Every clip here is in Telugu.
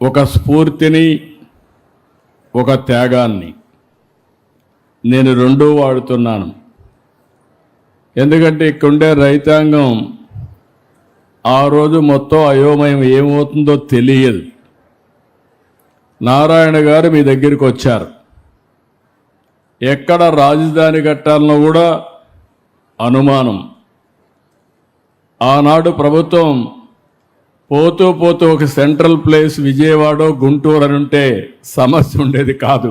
ఒక స్ఫూర్తిని, ఒక త్యాగాన్ని నేను రెండూ వాడుతున్నాను. ఎందుకంటే ఇక్కడుండే రైతాంగం ఆ రోజు మొత్తం అయోమయం ఏమవుతుందో తెలియదు. నారాయణ గారు మీ దగ్గరికి వచ్చారు. ఎక్కడ రాజధాని కట్టాలనో కూడా అనుమానం. ఆనాడు ప్రభుత్వం పోతూ పోతూ ఒక సెంట్రల్ ప్లేస్ విజయవాడ, గుంటూరు అని ఉంటే సమస్య ఉండేది కాదు.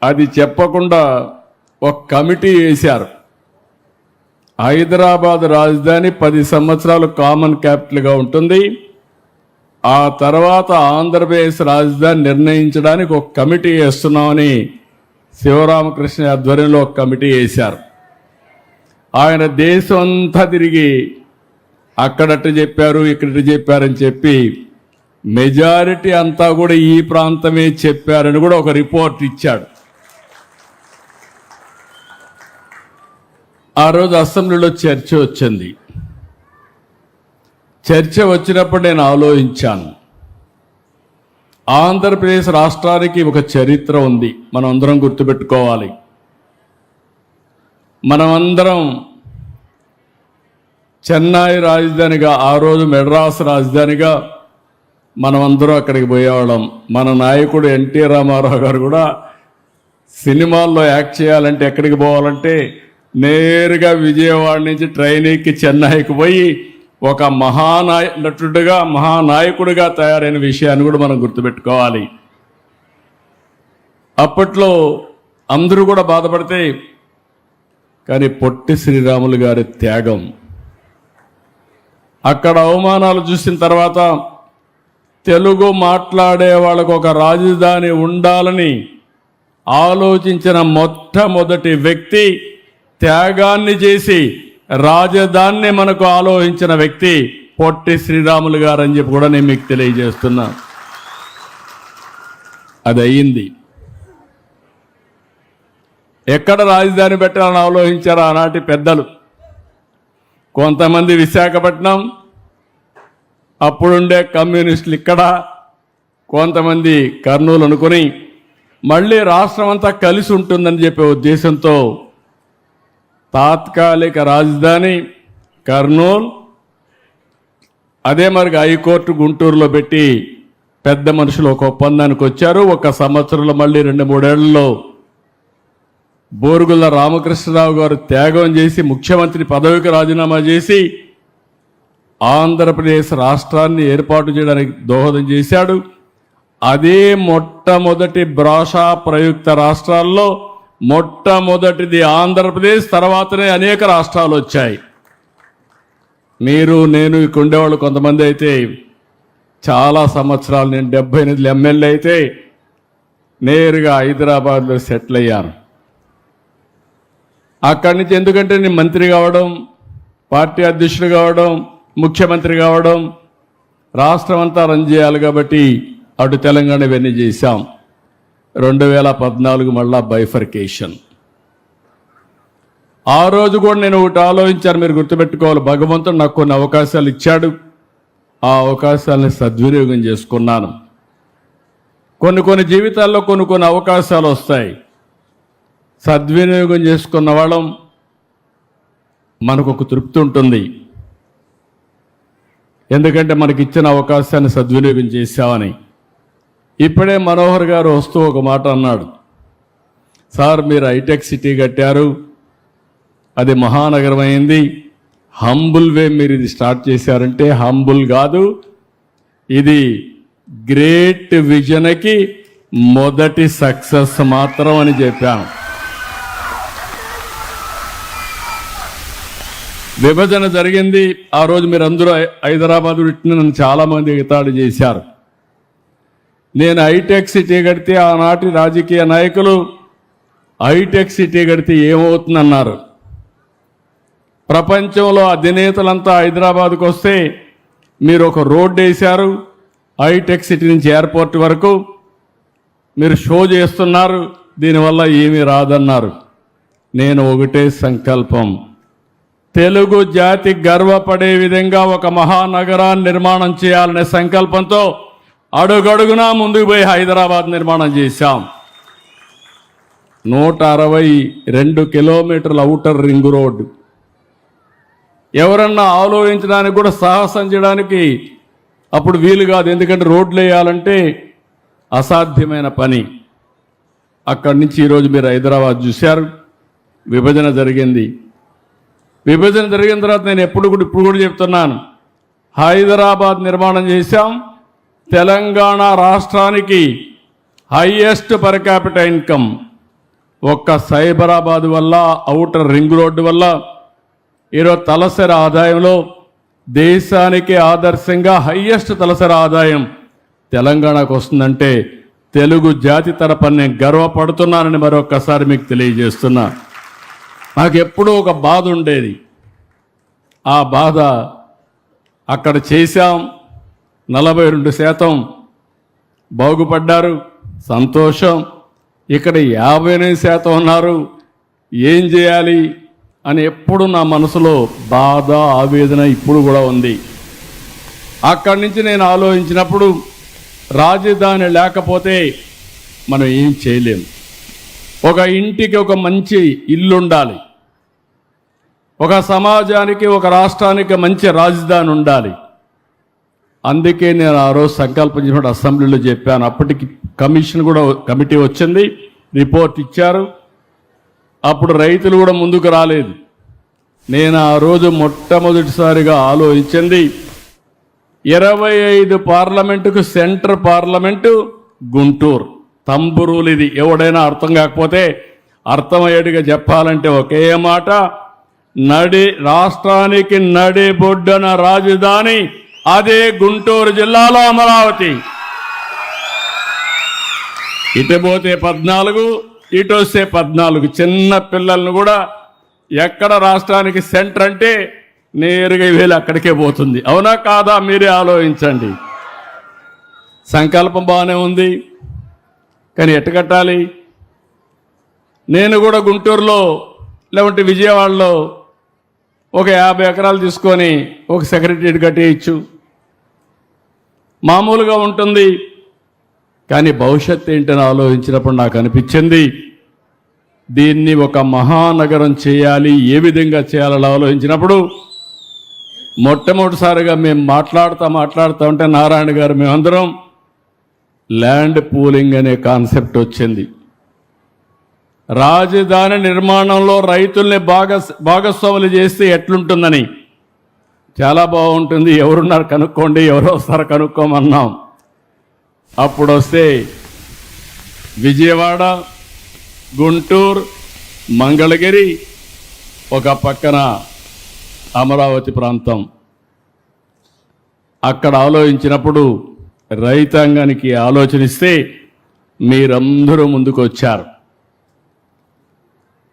అది చెప్పకుండా ఒక కమిటీ వేశారు. హైదరాబాద్ రాజధాని 10 సంవత్సరాలు కామన్ క్యాపిటల్గా ఉంటుంది. ఆ తర్వాత ఆంధ్రప్రదేశ్ రాజధాని నిర్ణయించడానికి ఒక కమిటీ వేస్తున్నామని శివరామకృష్ణ ఆధ్వర్యంలో ఒక కమిటీ వేశారు. ఆయన దేశం అంతా తిరిగి అక్కడట్టు చెప్పారు, ఇక్కడట్టు చెప్పారని చెప్పి మెజారిటీ అంతా కూడా ఈ ప్రాంతమే చెప్పారని కూడా ఒక రిపోర్ట్ ఇచ్చాడు. ఆ రోజు అసెంబ్లీలో చర్చ వచ్చింది. చర్చ వచ్చినప్పుడు నేను ఆలోచించాను, ఆంధ్రప్రదేశ్ రాష్ట్రానికి ఒక చరిత్ర ఉంది, మనం అందరం గుర్తుపెట్టుకోవాలి. మనమందరం చెన్నై రాజధానిగా, ఆ రోజు మెడ్రాస్ రాజధానిగా మనమందరం అక్కడికి పోయేవాళ్ళం. మన నాయకుడు ఎన్టీ రామారావు గారు కూడా సినిమాల్లో యాక్ట్ చేయాలంటే ఎక్కడికి పోవాలంటే నేరుగా విజయవాడ నుంచి ట్రైన్ ఎక్కి చెన్నైకి పోయి ఒక నటుడుగా మహానాయకుడిగా తయారైన విషయాన్ని కూడా మనం గుర్తుపెట్టుకోవాలి. అప్పట్లో అందరూ కూడా బాధపడితే, కానీ పొట్టి శ్రీరాములు గారి త్యాగం, అక్కడ అవమానాలు చూసిన తర్వాత తెలుగు మాట్లాడే వాళ్ళకు ఒక రాజధాని ఉండాలని ఆలోచించిన మొట్టమొదటి వ్యక్తి, త్యాగాన్ని చేసి రాజధానిని మనకు ఆలోచించిన వ్యక్తి పొట్టి శ్రీరాములు గారు అని చెప్పి కూడా నేను మీకు తెలియజేస్తున్నా. అది అయ్యింది. ఎక్కడ రాజధాని పెట్టాలని ఆలోచించారు ఆనాటి పెద్దలు. కొంతమంది విశాఖపట్నం, అప్పుడుండే కమ్యూనిస్టులు ఇక్కడ, కొంతమంది కర్నూలు అనుకుని మళ్ళీ రాష్ట్రం అంతా కలిసి ఉంటుందని చెప్పే ఉద్దేశంతో తాత్కాలిక రాజధాని కర్నూలు, అదే మరి హైకోర్టు గుంటూరులో పెట్టి పెద్ద మనుషులు ఒక ఒప్పందానికి వచ్చారు. 1 సంవత్సరంలో మళ్ళీ 2-3 ఏళ్లలో బోరుగుల రామకృష్ణరావు గారు త్యాగం చేసి ముఖ్యమంత్రి పదవికి రాజీనామా చేసి ఆంధ్రప్రదేశ్ రాష్ట్రాన్ని ఏర్పాటు చేయడానికి దోహదం చేశాడు. అదే మొట్టమొదటి భాషా ప్రయుక్త రాష్ట్రాల్లో మొట్టమొదటిది ఆంధ్రప్రదేశ్, తర్వాతనే అనేక రాష్ట్రాలు వచ్చాయి. మీరు, నేను ఇక్కడ ఉండేవాళ్ళు కొంతమంది అయితే చాలా సంవత్సరాలు, నేను 78 ఎమ్మెల్యే అయితే నేరుగా హైదరాబాద్లో సెటిల్ అయ్యాను. అక్కడి నుంచి ఎందుకంటే నేను మంత్రి కావడం, పార్టీ అధ్యక్షుడు కావడం, ముఖ్యమంత్రి కావడం, రాష్ట్రం అంతా రన్ చేయాలి కాబట్టి అటు తెలంగాణ ఇవన్నీ చేశాం. 2014 మళ్ళా బైఫర్కేషన్. ఆ రోజు కూడా నేను ఒకటి ఆలోచించాను, మీరు గుర్తుపెట్టుకోవాలి. భగవంతుడు నాకు కొన్ని అవకాశాలు ఇచ్చాడు, ఆ అవకాశాలని సద్వినియోగం చేసుకున్నాను. కొన్ని జీవితాల్లో కొన్ని అవకాశాలు వస్తాయి. సద్వినియోగం చేసుకున్న వాళ్ళం మనకు ఒక తృప్తి ఉంటుంది. ఎందుకంటే మనకి ఇచ్చిన అవకాశాన్ని సద్వినియోగం చేశామని. ఇప్పుడే మనోహర్ గారు వస్తూ ఒక మాట అన్నాడు, సార్ మీరు హైటెక్ సిటీ కట్టారు, అది మహానగరం అయింది, హంబుల్ వే మీరు ఇది స్టార్ట్ చేశారంటే హంబుల్ కాదు, ఇది గ్రేట్ విజన్కి మొదటి సక్సెస్ మాత్రం అని చెప్పాను. విభజన జరిగింది ఆ రోజు, మీరు అందరూ హైదరాబాద్ పెట్టిన నన్ను చాలామంది ఎగతాళి చేశారు. నేను హైటెక్ సిటీ కడితే ఆనాటి రాజకీయ నాయకులు హైటెక్ సిటీ కడితే ఏమవుతుందన్నారు. ప్రపంచంలో అధినేతలంతా హైదరాబాద్కు వస్తే మీరు ఒక రోడ్డు వేశారు, హైటెక్ సిటీ నుంచి ఎయిర్పోర్ట్ వరకు మీరు షో చేస్తున్నారు, దీనివల్ల ఏమీ రాదన్నారు. నేను ఒకటే సంకల్పం, తెలుగు జాతి గర్వపడే విధంగా ఒక మహానగరాన్ని నిర్మాణం చేయాలనే సంకల్పంతో అడుగడుగునా ముందుకు పోయి హైదరాబాద్ నిర్మాణం చేశాం. 162 కిలోమీటర్ల ఔటర్ రింగ్ రోడ్డు. ఎవరన్నా ఆలోచించడానికి కూడా సాహసం చేయడానికి అప్పుడు వీలు కాదు. ఎందుకంటే రోడ్లు వేయాలంటే అసాధ్యమైన పని. అక్కడి నుంచి ఈరోజు మీరు హైదరాబాద్ చూశారు. విభజన జరిగింది. విభజన జరిగిన తర్వాత నేను ఇప్పుడు కూడా చెప్తున్నాను, హైదరాబాద్ నిర్మాణం చేశాం. తెలంగాణ రాష్ట్రానికి హైయెస్ట్ పర్ క్యాపిటల్ ఇన్కమ్ ఒక్క సైబరాబాద్ వల్ల, ఔటర్ రింగ్ రోడ్డు వల్ల ఈరోజు తలసరి ఆదాయంలో దేశానికి ఆదర్శంగా హైయెస్ట్ తలసరి ఆదాయం తెలంగాణకు వస్తుందంటే తెలుగు జాతి తరపున నేను గర్వపడుతున్నానని మరొక్కసారి మీకు తెలియజేస్తున్నా. నాకు ఎప్పుడూ ఒక బాధ ఉండేది. ఆ బాధ అక్కడ చేశాం. 42% బాగుపడ్డారు, సంతోషం. ఇక్కడ 58% ఉన్నారు. ఏం చేయాలి అని ఎప్పుడు నా మనసులో బాధ, ఆవేదన ఇప్పుడు కూడా ఉంది. అక్కడి నుంచి నేను ఆలోచించినప్పుడు రాజధాని లేకపోతే మనం ఏం చేయలేము. ఒక ఇంటికి ఒక మంచి ఇల్లు ఉండాలి, ఒక సమాజానికి, ఒక రాష్ట్రానికి మంచి రాజధాని ఉండాలి. అందుకే నేను ఆ రోజు సంకల్పం చేసినప్పుడు అసెంబ్లీలో చెప్పాను. అప్పటికి కమిటీ వచ్చింది, రిపోర్ట్ ఇచ్చారు. అప్పుడు రైతులు కూడా ముందుకు రాలేదు. నేను ఆ రోజు మొట్టమొదటిసారిగా ఆలోచించింది 25 పార్లమెంటుకు సెంటర్ పార్లమెంటు గుంటూరు. తంబురూలు. ఇది ఎవడైనా అర్థం కాకపోతే అర్థమయ్యేట్టుగా చెప్పాలంటే ఒకే మాట, రాష్ట్రానికి నడిబొడ్డున రాజధాని అదే గుంటూరు జిల్లాలో అమరావతి. ఇటు పోతే 14, ఇటు వస్తే 14. చిన్న పిల్లలను కూడా ఎక్కడ రాష్ట్రానికి సెంటర్ అంటే నేరుగా వేలు అక్కడికే పోతుంది. అవునా కాదా? మీరే ఆలోచించండి. సంకల్పం బాగానే ఉంది, కానీ ఎట్ట కట్టాలి? నేను కూడా గుంటూరులో లేకుంటే విజయవాడలో ఒక 50 ఎకరాలు తీసుకొని ఒక సెక్రటరియట్ కట్టేయచ్చు, మామూలుగా ఉంటుంది. కానీ భవిష్యత్తు ఏంటని ఆలోచించినప్పుడు నాకు అనిపించింది, దీన్ని ఒక మహానగరం చేయాలి. ఏ విధంగా చేయాలని ఆలోచించినప్పుడు మొట్టమొదటిసారిగా మేము మాట్లాడుతూ ఉంటే నారాయణ గారు మేమందరం ల్యాండ్ పూలింగ్ అనే కాన్సెప్ట్ వచ్చింది. రాజధాని నిర్మాణంలో రైతుల్ని భాగస్వాములు చేస్తే ఎట్లుంటుందని. చాలా బాగుంటుంది, ఎవరున్నారు కనుక్కోండి, ఎవరు వస్తారో కనుక్కోమన్నాం. అప్పుడు వస్తే విజయవాడ, గుంటూరు, మంగళగిరి, ఒక పక్కన అమరావతి ప్రాంతం. అక్కడ ఆలోచించినప్పుడు రైతాంగానికి ఆలోచనిస్తే మీరందరూ ముందుకు వచ్చారు.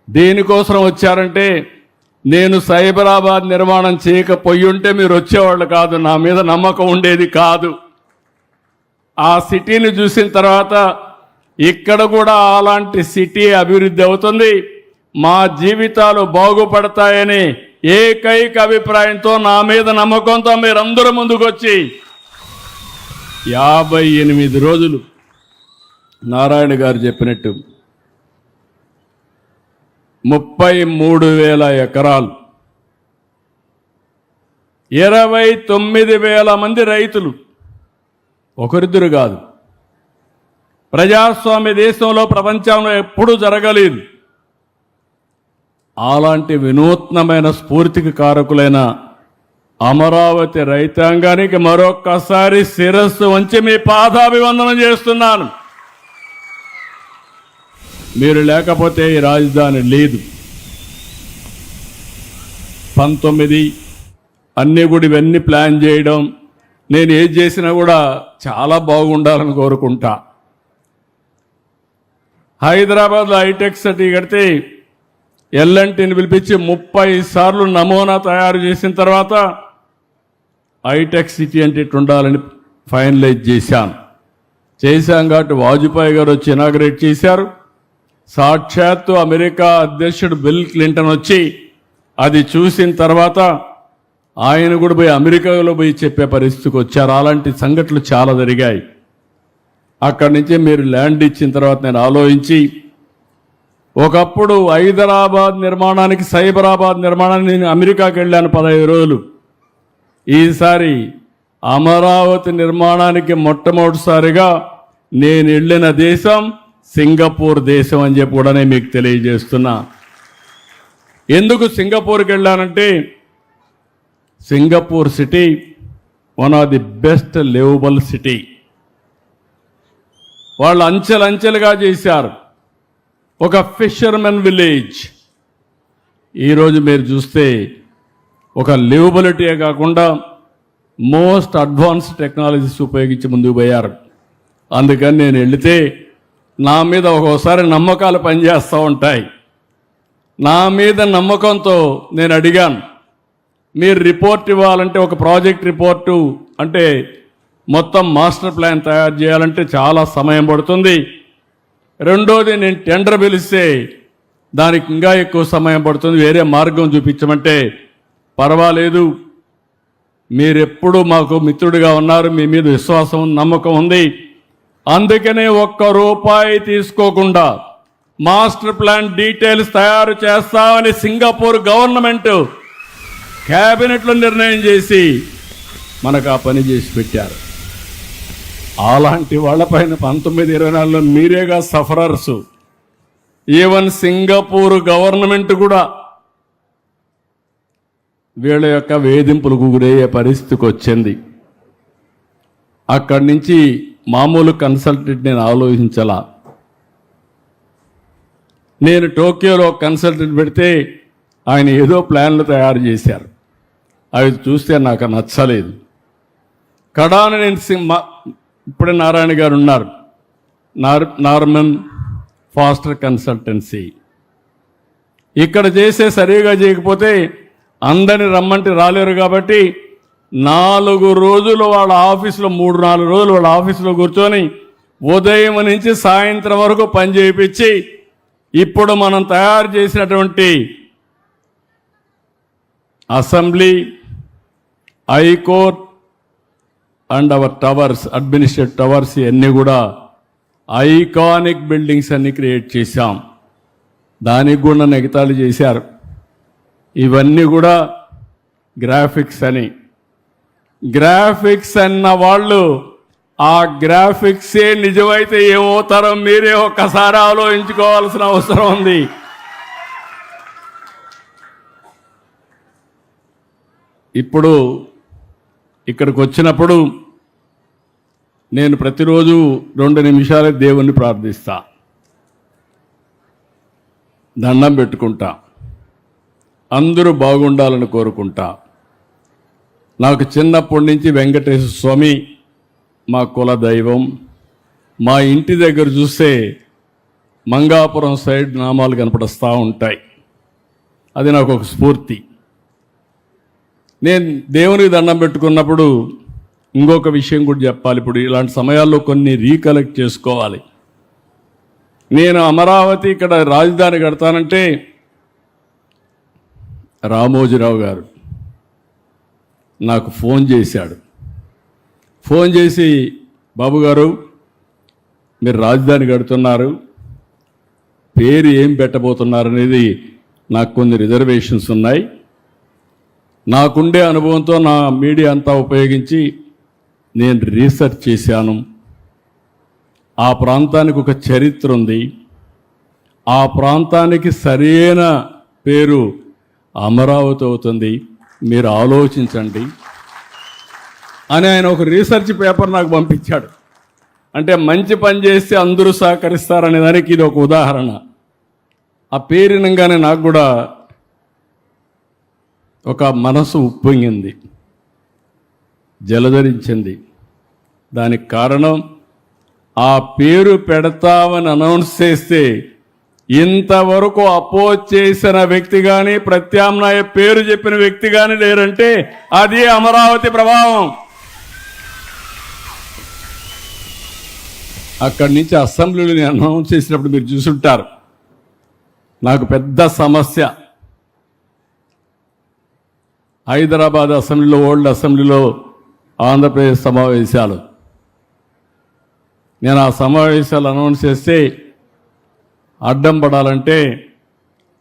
దేనికోసం వచ్చారంటే, నేను సైబరాబాద్ నిర్మాణం చేయకపోయి ఉంటే మీరు వచ్చేవాళ్ళు కాదు, నా మీద నమ్మకం ఉండేది కాదు. ఆ సిటీని చూసిన తర్వాత ఇక్కడ కూడా అలాంటి సిటీ అభివృద్ధి అవుతుంది, మా జీవితాలు బాగుపడతాయని ఏకైక అభిప్రాయంతో, నా మీద నమ్మకంతో మీరందరూ ముందుకొచ్చి 58 రోజులు నారాయణ గారు చెప్పినట్టు 33,000 ఎకరాలు, 29,000 మంది రైతులు, ఒకరిద్దరు కాదు. ప్రజాస్వామ్య దేశంలో, ప్రపంచంలో ఎప్పుడూ జరగలేదు. అలాంటి వినూత్నమైన స్ఫూర్తికి కారకులైన అమరావతి రైతాంగానికి మరొక్కసారి శిరస్సు వంచి మీ పాదాభివందనం చేస్తున్నాను. మీరు లేకపోతే ఈ రాజధాని లేదు. 19 అన్నీ కూడా ఇవన్నీ ప్లాన్ చేయడం, నేను ఏది చేసినా కూడా చాలా బాగుండాలని కోరుకుంటా. హైదరాబాద్లో హైటెక్ సిటీ కడితే ఎల్ఎన్టీని పిలిపించి 30 సార్లు నమూనా తయారు చేసిన తర్వాత హైటెక్ సిటీ అంటే ఇట్లా ఉండాలని ఫైనలైజ్ చేశాం కాబట్టి వాజ్పేయి గారు వచ్చి ఇనాగ్రేట్ చేశారు. సాక్షాత్తు అమెరికా అధ్యక్షుడు బిల్ క్లింటన్ వచ్చి అది చూసిన తర్వాత ఆయన కూడా పోయి అమెరికాలో పోయి చెప్పే పరిస్థితికి వచ్చారు. అలాంటి సంఘటనలు చాలా జరిగాయి. అక్కడి నుంచి మీరు ల్యాండ్ ఇచ్చిన తర్వాత నేను ఆలోచించి ఒకప్పుడు హైదరాబాద్ నిర్మాణానికి సైబరాబాద్ నిర్మాణానికి నేను అమెరికాకి వెళ్ళాను 15 రోజులు. ఈసారి అమరావతి నిర్మాణానికి మొట్టమొదటిసారిగా నేను వెళ్ళిన దేశం సింగపూర్ దేశం అని చెప్పి కూడా నేను మీకు తెలియజేస్తున్నా. ఎందుకు సింగపూర్కి వెళ్ళానంటే Singapore city one of the best livable city. వాళ్ళు అంచెలంచెలుగా చేశారు. ఒక ఫిషర్మెన్ విలేజ్. ఈరోజు మీరు చూస్తే ఒక లివబిలిటీయే కాకుండా మోస్ట్ అడ్వాన్స్డ్ టెక్నాలజీస్ ఉపయోగించి ముందుకు పోయారు. అందుకని నేను వెళితే నా మీద ఒక్కోసారి నమ్మకాలు పనిచేస్తూ ఉంటాయి. నా మీద నమ్మకంతో నేను అడిగాను, మీరు రిపోర్ట్ ఇవ్వాలంటే ఒక ప్రాజెక్ట్ రిపోర్టు అంటే మొత్తం మాస్టర్ ప్లాన్ తయారు చేయాలంటే చాలా సమయం పడుతుంది. రెండోది నేను టెండర్ పిలిస్తే దానికి ఇంకా ఎక్కువ సమయం పడుతుంది, వేరే మార్గం చూపించమంటే పర్వాలేదు, మీరెప్పుడు మాకు మిత్రుడిగా ఉన్నారు, మీ మీద విశ్వాసం నమ్మకం ఉంది, అందుకనే ఒక్క రూపాయి తీసుకోకుండా మాస్టర్ ప్లాన్ డీటెయిల్స్ తయారు చేస్తామని సింగపూర్ గవర్నమెంట్ క్యాబినెట్లో నిర్ణయం చేసి మనకు ఆ పని చేసి పెట్టారు. అలాంటి వాళ్ళపైన 1924లో మీరేగా సఫరర్స్. ఈవెన్ సింగపూర్ గవర్నమెంట్ కూడా వీళ్ళ యొక్క వేధింపులకు గురయ్యే పరిస్థితికి వచ్చింది. అక్కడి నుంచి మామూలు కన్సల్టెంట్ నేను ఆలోచించాల. నేను టోక్యోలో కన్సల్టెంట్ పెడితే ఆయన ఏదో ప్లాన్లు తయారు చేశారు. అవి చూస్తే నాకు నచ్చలేదు. కడాన నేను ఇప్పుడే నారాయణ గారు ఉన్నారు, నార్మన్ ఫాస్టర్ కన్సల్టెన్సీ. ఇక్కడ చేసే సరిగా చేయకపోతే అందరిని రమ్మంటే రాలేరు కాబట్టి 4 రోజులు వాళ్ళ ఆఫీసులో 3-4 రోజులు వాళ్ళ ఆఫీసులో కూర్చొని ఉదయం నుంచి సాయంత్రం వరకు పని చేయించి ఇప్పుడు మనం తయారు చేసినటువంటి assembly, high court and hour towers, administrative towers ఇవన్నీ కూడా ఐకానిక్ బిల్డింగ్స్ అన్ని క్రియేట్ చేశాం. దానికి కూడా నెగతాళి చేశారు. ఇవన్నీ కూడా గ్రాఫిక్స్ అని. గ్రాఫిక్స్ అన్న వాళ్ళు ఆ గ్రాఫిక్సే నిజమైతే ఏమవుతారో మీరే ఒక్కసారి ఆలోచించుకోవాల్సిన అవసరం ఉంది. ఇప్పుడు ఇక్కడికి వచ్చినప్పుడు నేను ప్రతిరోజు 2 నిమిషాలే దేవుణ్ణి ప్రార్థిస్తా, దండం పెట్టుకుంటా, అందరూ బాగుండాలని కోరుకుంటా. నాకు చిన్నప్పటి నుంచి వెంకటేశ్వర స్వామి మా కుల దైవం. మా ఇంటి దగ్గర చూస్తే మంగాపురం సైడ్ నామాలు కనపడస్తూ ఉంటాయి. అది నాకు ఒక స్ఫూర్తి. నేను దేవునికి దండం పెట్టుకున్నప్పుడు ఇంకొక విషయం కూడా చెప్పాలి. ఇప్పుడు ఇలాంటి సమయాల్లో కొన్ని రీకలెక్ట్ చేసుకోవాలి. నేను అమరావతి ఇక్కడ రాజధాని కడతానంటే రామోజీరావు గారు నాకు ఫోన్ చేశాడు. ఫోన్ చేసి, బాబు గారు మీరు రాజధాని కడుతున్నారు, పేరు ఏం పెట్టబోతున్నారు అనేది నాకు కొన్ని రిజర్వేషన్స్ ఉన్నాయి. నాకుండే అనుభవంతో నా మీడియా అంతా ఉపయోగించి నేను రీసెర్చ్ చేశాను. ఆ ప్రాంతానికి ఒక చరిత్ర ఉంది. ఆ ప్రాంతానికి సరైన పేరు అమరావతి అవుతుంది, మీరు ఆలోచించండి అని ఆయన ఒక రీసెర్చ్ పేపర్ నాకు పంపించాడు. అంటే మంచి పని చేస్తే అందరూ సహకరిస్తారనే దానికి ఇది ఒక ఉదాహరణ. ఆ పేరినంగానే నాకు కూడా ఒక మనసు ఉప్పొంగింది, జలధరించింది. దానికి కారణం ఆ పేరు పెడతామని అనౌన్స్ చేస్తే ఇంతవరకు అపోజ్ చేసిన వ్యక్తి కానీ ప్రత్యామ్నాయ పేరు చెప్పిన వ్యక్తి కానీ లేరంటే అది అమరావతి ప్రభావం. అక్కడి నుంచి అసెంబ్లీలో నేను అనౌన్స్ చేసినప్పుడు మీరు చూసుంటారు, నాకు పెద్ద సమస్య. హైదరాబాద్ అసెంబ్లీలో, ఓల్డ్ అసెంబ్లీలో ఆంధ్రప్రదేశ్ సమావేశాలు నేను ఆ సమావేశాలు అనౌన్స్ చేస్తే అడ్డం పడాలంటే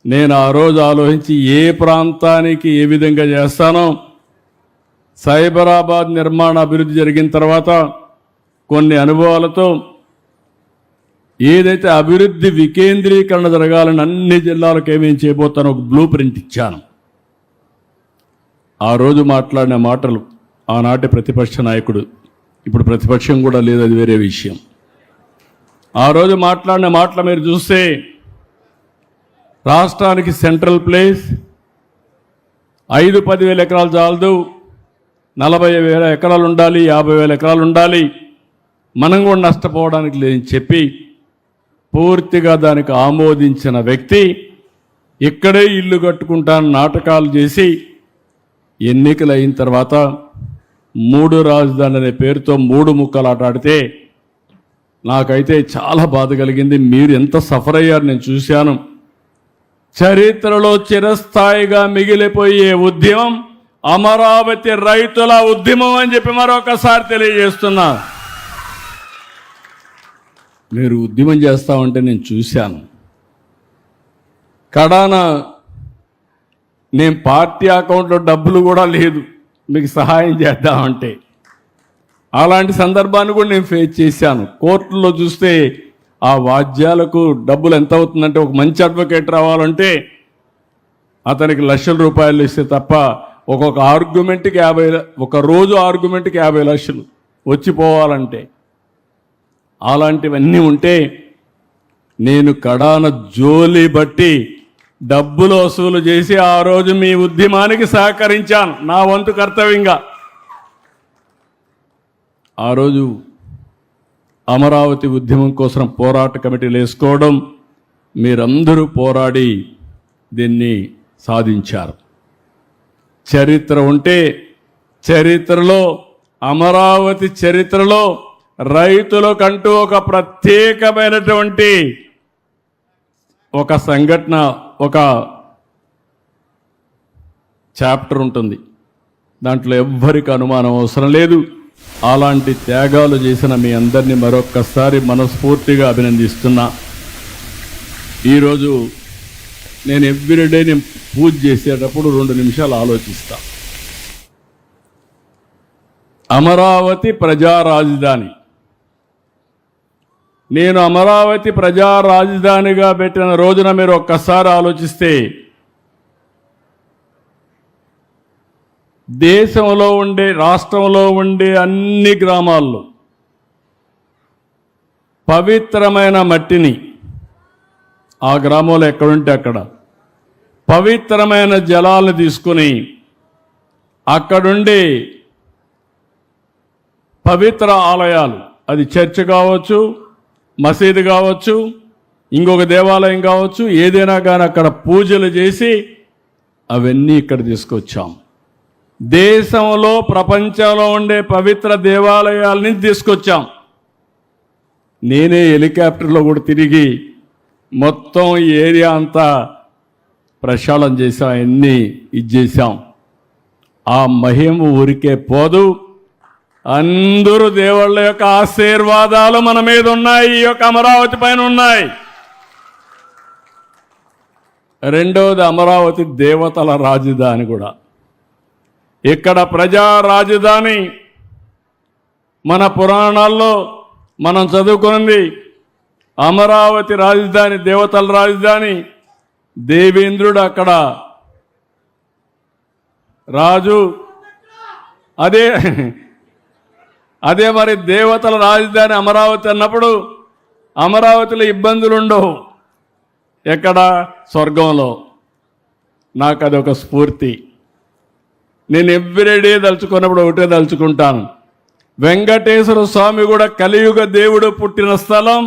నేను ఆ రోజు ఆలోచించి ఏ ప్రాంతానికి ఏ విధంగా చేస్తానో, సైబరాబాద్ నిర్మాణ అభివృద్ధి జరిగిన తర్వాత కొన్ని అనుభవాలతో ఏదైతే అభివృద్ధి వికేంద్రీకరణ జరగాలని అన్ని జిల్లాలకు ఏమేం చేయబోతానో ఒక బ్లూ ప్రింట్ ఇచ్చాను. ఆ రోజు మాట్లాడిన మాటలు ఆనాటి ప్రతిపక్ష నాయకుడు, ఇప్పుడు ప్రతిపక్షం కూడా లేదు, అది వేరే విషయం. ఆ రోజు మాట్లాడిన మాటలు మీరు చూస్తే రాష్ట్రానికి సెంట్రల్ ప్లేస్ 5-10 ఎకరాలు చాలదు, 40,000 ఎకరాలు ఉండాలి, 50,000 ఎకరాలు ఉండాలి, మనం కూడా నష్టపోవడానికి లేదని చెప్పి పూర్తిగా దానికి ఆమోదించిన వ్యక్తి ఇక్కడే ఇల్లు కట్టుకుంటాను నాటకాలు చేసి ఎన్నికలు అయిన తర్వాత 3 రాజధానులు అనే పేరుతో 3 ముక్కలాట ఆడితే నాకైతే చాలా బాధ కలిగింది. మీరు ఎంత సఫర్ అయ్యారు నేను చూశాను. చరిత్రలో చిరస్థాయిగా మిగిలిపోయే ఉద్యమం అమరావతి రైతుల ఉద్యమం అని చెప్పి మరొకసారి తెలియజేస్తున్నా. మీరు ఉద్యమం చేస్తామంటే నేను చూశాను. కడాన నేను పార్టీ అకౌంట్లో డబ్బులు కూడా లేదు మీకు సహాయం చేద్దామంటే, అలాంటి సందర్భాన్ని కూడా నేను ఫేస్ చేశాను. కోర్టులో చూస్తే ఆ వాద్యాలకు డబ్బులు ఎంత అవుతుందంటే, ఒక మంచి అడ్వకేట్ రావాలంటే అతనికి లక్షల రూపాయలు ఇస్తే తప్ప ఒక్కొక్క ఆర్గ్యుమెంట్కి 50, ఒక రోజు ఆర్గ్యుమెంట్కి 50 లక్షలు వచ్చిపోవాలంటే, అలాంటివన్నీ ఉంటే నేను కడాన జోలి బట్టి డబ్బులు వసూలు చేసి ఆ రోజు మీ ఉద్యమానికి సహకరించాను నా వంతు కర్తవ్యంగా. ఆ రోజు అమరావతి ఉద్యమం కోసం పోరాట కమిటీలు వేసుకోవడం, మీరందరూ పోరాడి దీన్ని సాధించారు. చరిత్ర ఉంటే చరిత్రలో, అమరావతి చరిత్రలో రైతులకంటూ ఒక ప్రత్యేకమైనటువంటి ఒక సంఘటన, ఒక చాప్టర్ ఉంటుంది. దాంట్లో ఎవ్వరికి అనుమానం అవసరం లేదు. అలాంటి త్యాగాలు చేసిన మీ అందరినీ మరొక్కసారి మనస్ఫూర్తిగా అభినందిస్తున్నా. ఈరోజు నేను ఎవ్రీడే నేను పూజ చేసేటప్పుడు 2 నిమిషాలు ఆలోచిస్తా. అమరావతి ప్రజా రాజధాని, నేను అమరావతి ప్రజా రాజధానిగా పెట్టిన రోజున మీరు ఒక్కసారి ఆలోచిస్తే దేశంలో ఉండే, రాష్ట్రంలో ఉండే అన్ని గ్రామాల్లో పవిత్రమైన మట్టిని, ఆ గ్రామంలో ఎక్కడుంటే అక్కడ పవిత్రమైన జలాలను తీసుకుని అక్కడుండి పవిత్ర ఆలయాలు, అది చర్చ్ కావచ్చు, మసీదు కావచ్చు, ఇంకొక దేవాలయం కావచ్చు, ఏదైనా కానీ అక్కడ పూజలు చేసి అవన్నీ ఇక్కడ తీసుకొచ్చాం. దేశంలో, ప్రపంచంలో ఉండే పవిత్ర దేవాలయాలని తీసుకొచ్చాం. నేనే హెలికాప్టర్లో కూడా తిరిగి మొత్తం ఏరియా అంతా ప్రక్షాళన చేసాం, అన్నీ ఇచ్చేసాం. ఆ మహిమ ఊరికే పోదు. అందరూ దేవుళ్ళ యొక్క ఆశీర్వాదాలు మన మీద ఉన్నాయి, ఈ యొక్క అమరావతి పైన ఉన్నాయి. రెండవది, అమరావతి దేవతల రాజధాని కూడా. ఇక్కడ ప్రజా రాజధాని, మన పురాణాల్లో మనం చదువుకున్నది అమరావతి రాజధాని, దేవతల రాజధాని. దేవేంద్రుడు అక్కడ రాజు, అదే మరి దేవతల రాజధాని అమరావతి అన్నప్పుడు అమరావతిలో ఇబ్బందులు ఉండవు. ఎక్కడ? స్వర్గంలో. నాకు అదొక స్ఫూర్తి. నేను ఎవ్రీడే దలుచుకున్నప్పుడు ఒకటే దలుచుకుంటాను, వెంకటేశ్వర స్వామి కూడా కలియుగ దేవుడు పుట్టిన స్థలం,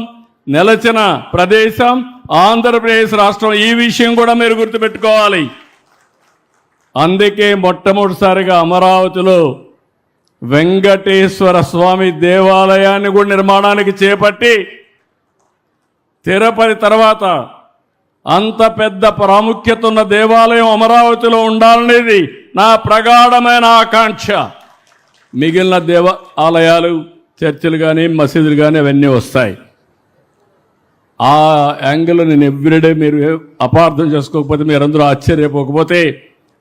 నెలచిన ప్రదేశం ఆంధ్రప్రదేశ్ రాష్ట్రం. ఈ విషయం కూడా మీరు గుర్తుపెట్టుకోవాలి. అందుకే మొట్టమొదటిసారిగా అమరావతిలో వెంకటేశ్వర స్వామి దేవాలయాన్ని కూడా నిర్మాణానికి చేపట్టి, తిరుపతి తర్వాత అంత పెద్ద ప్రాముఖ్యత ఉన్న దేవాలయం అమరావతిలో ఉండాలనేది నా ప్రగాఢమైన ఆకాంక్ష. మిగిలిన ఆలయాలు చర్చిలు కానీ మసీదులు కానీ అవన్నీ వస్తాయి. ఆ యాంగిల్లో నేను ఎవ్రీడే మీరు అపార్థం చేసుకోకపోతే, మీరందరూ ఆశ్చర్యపోకపోతే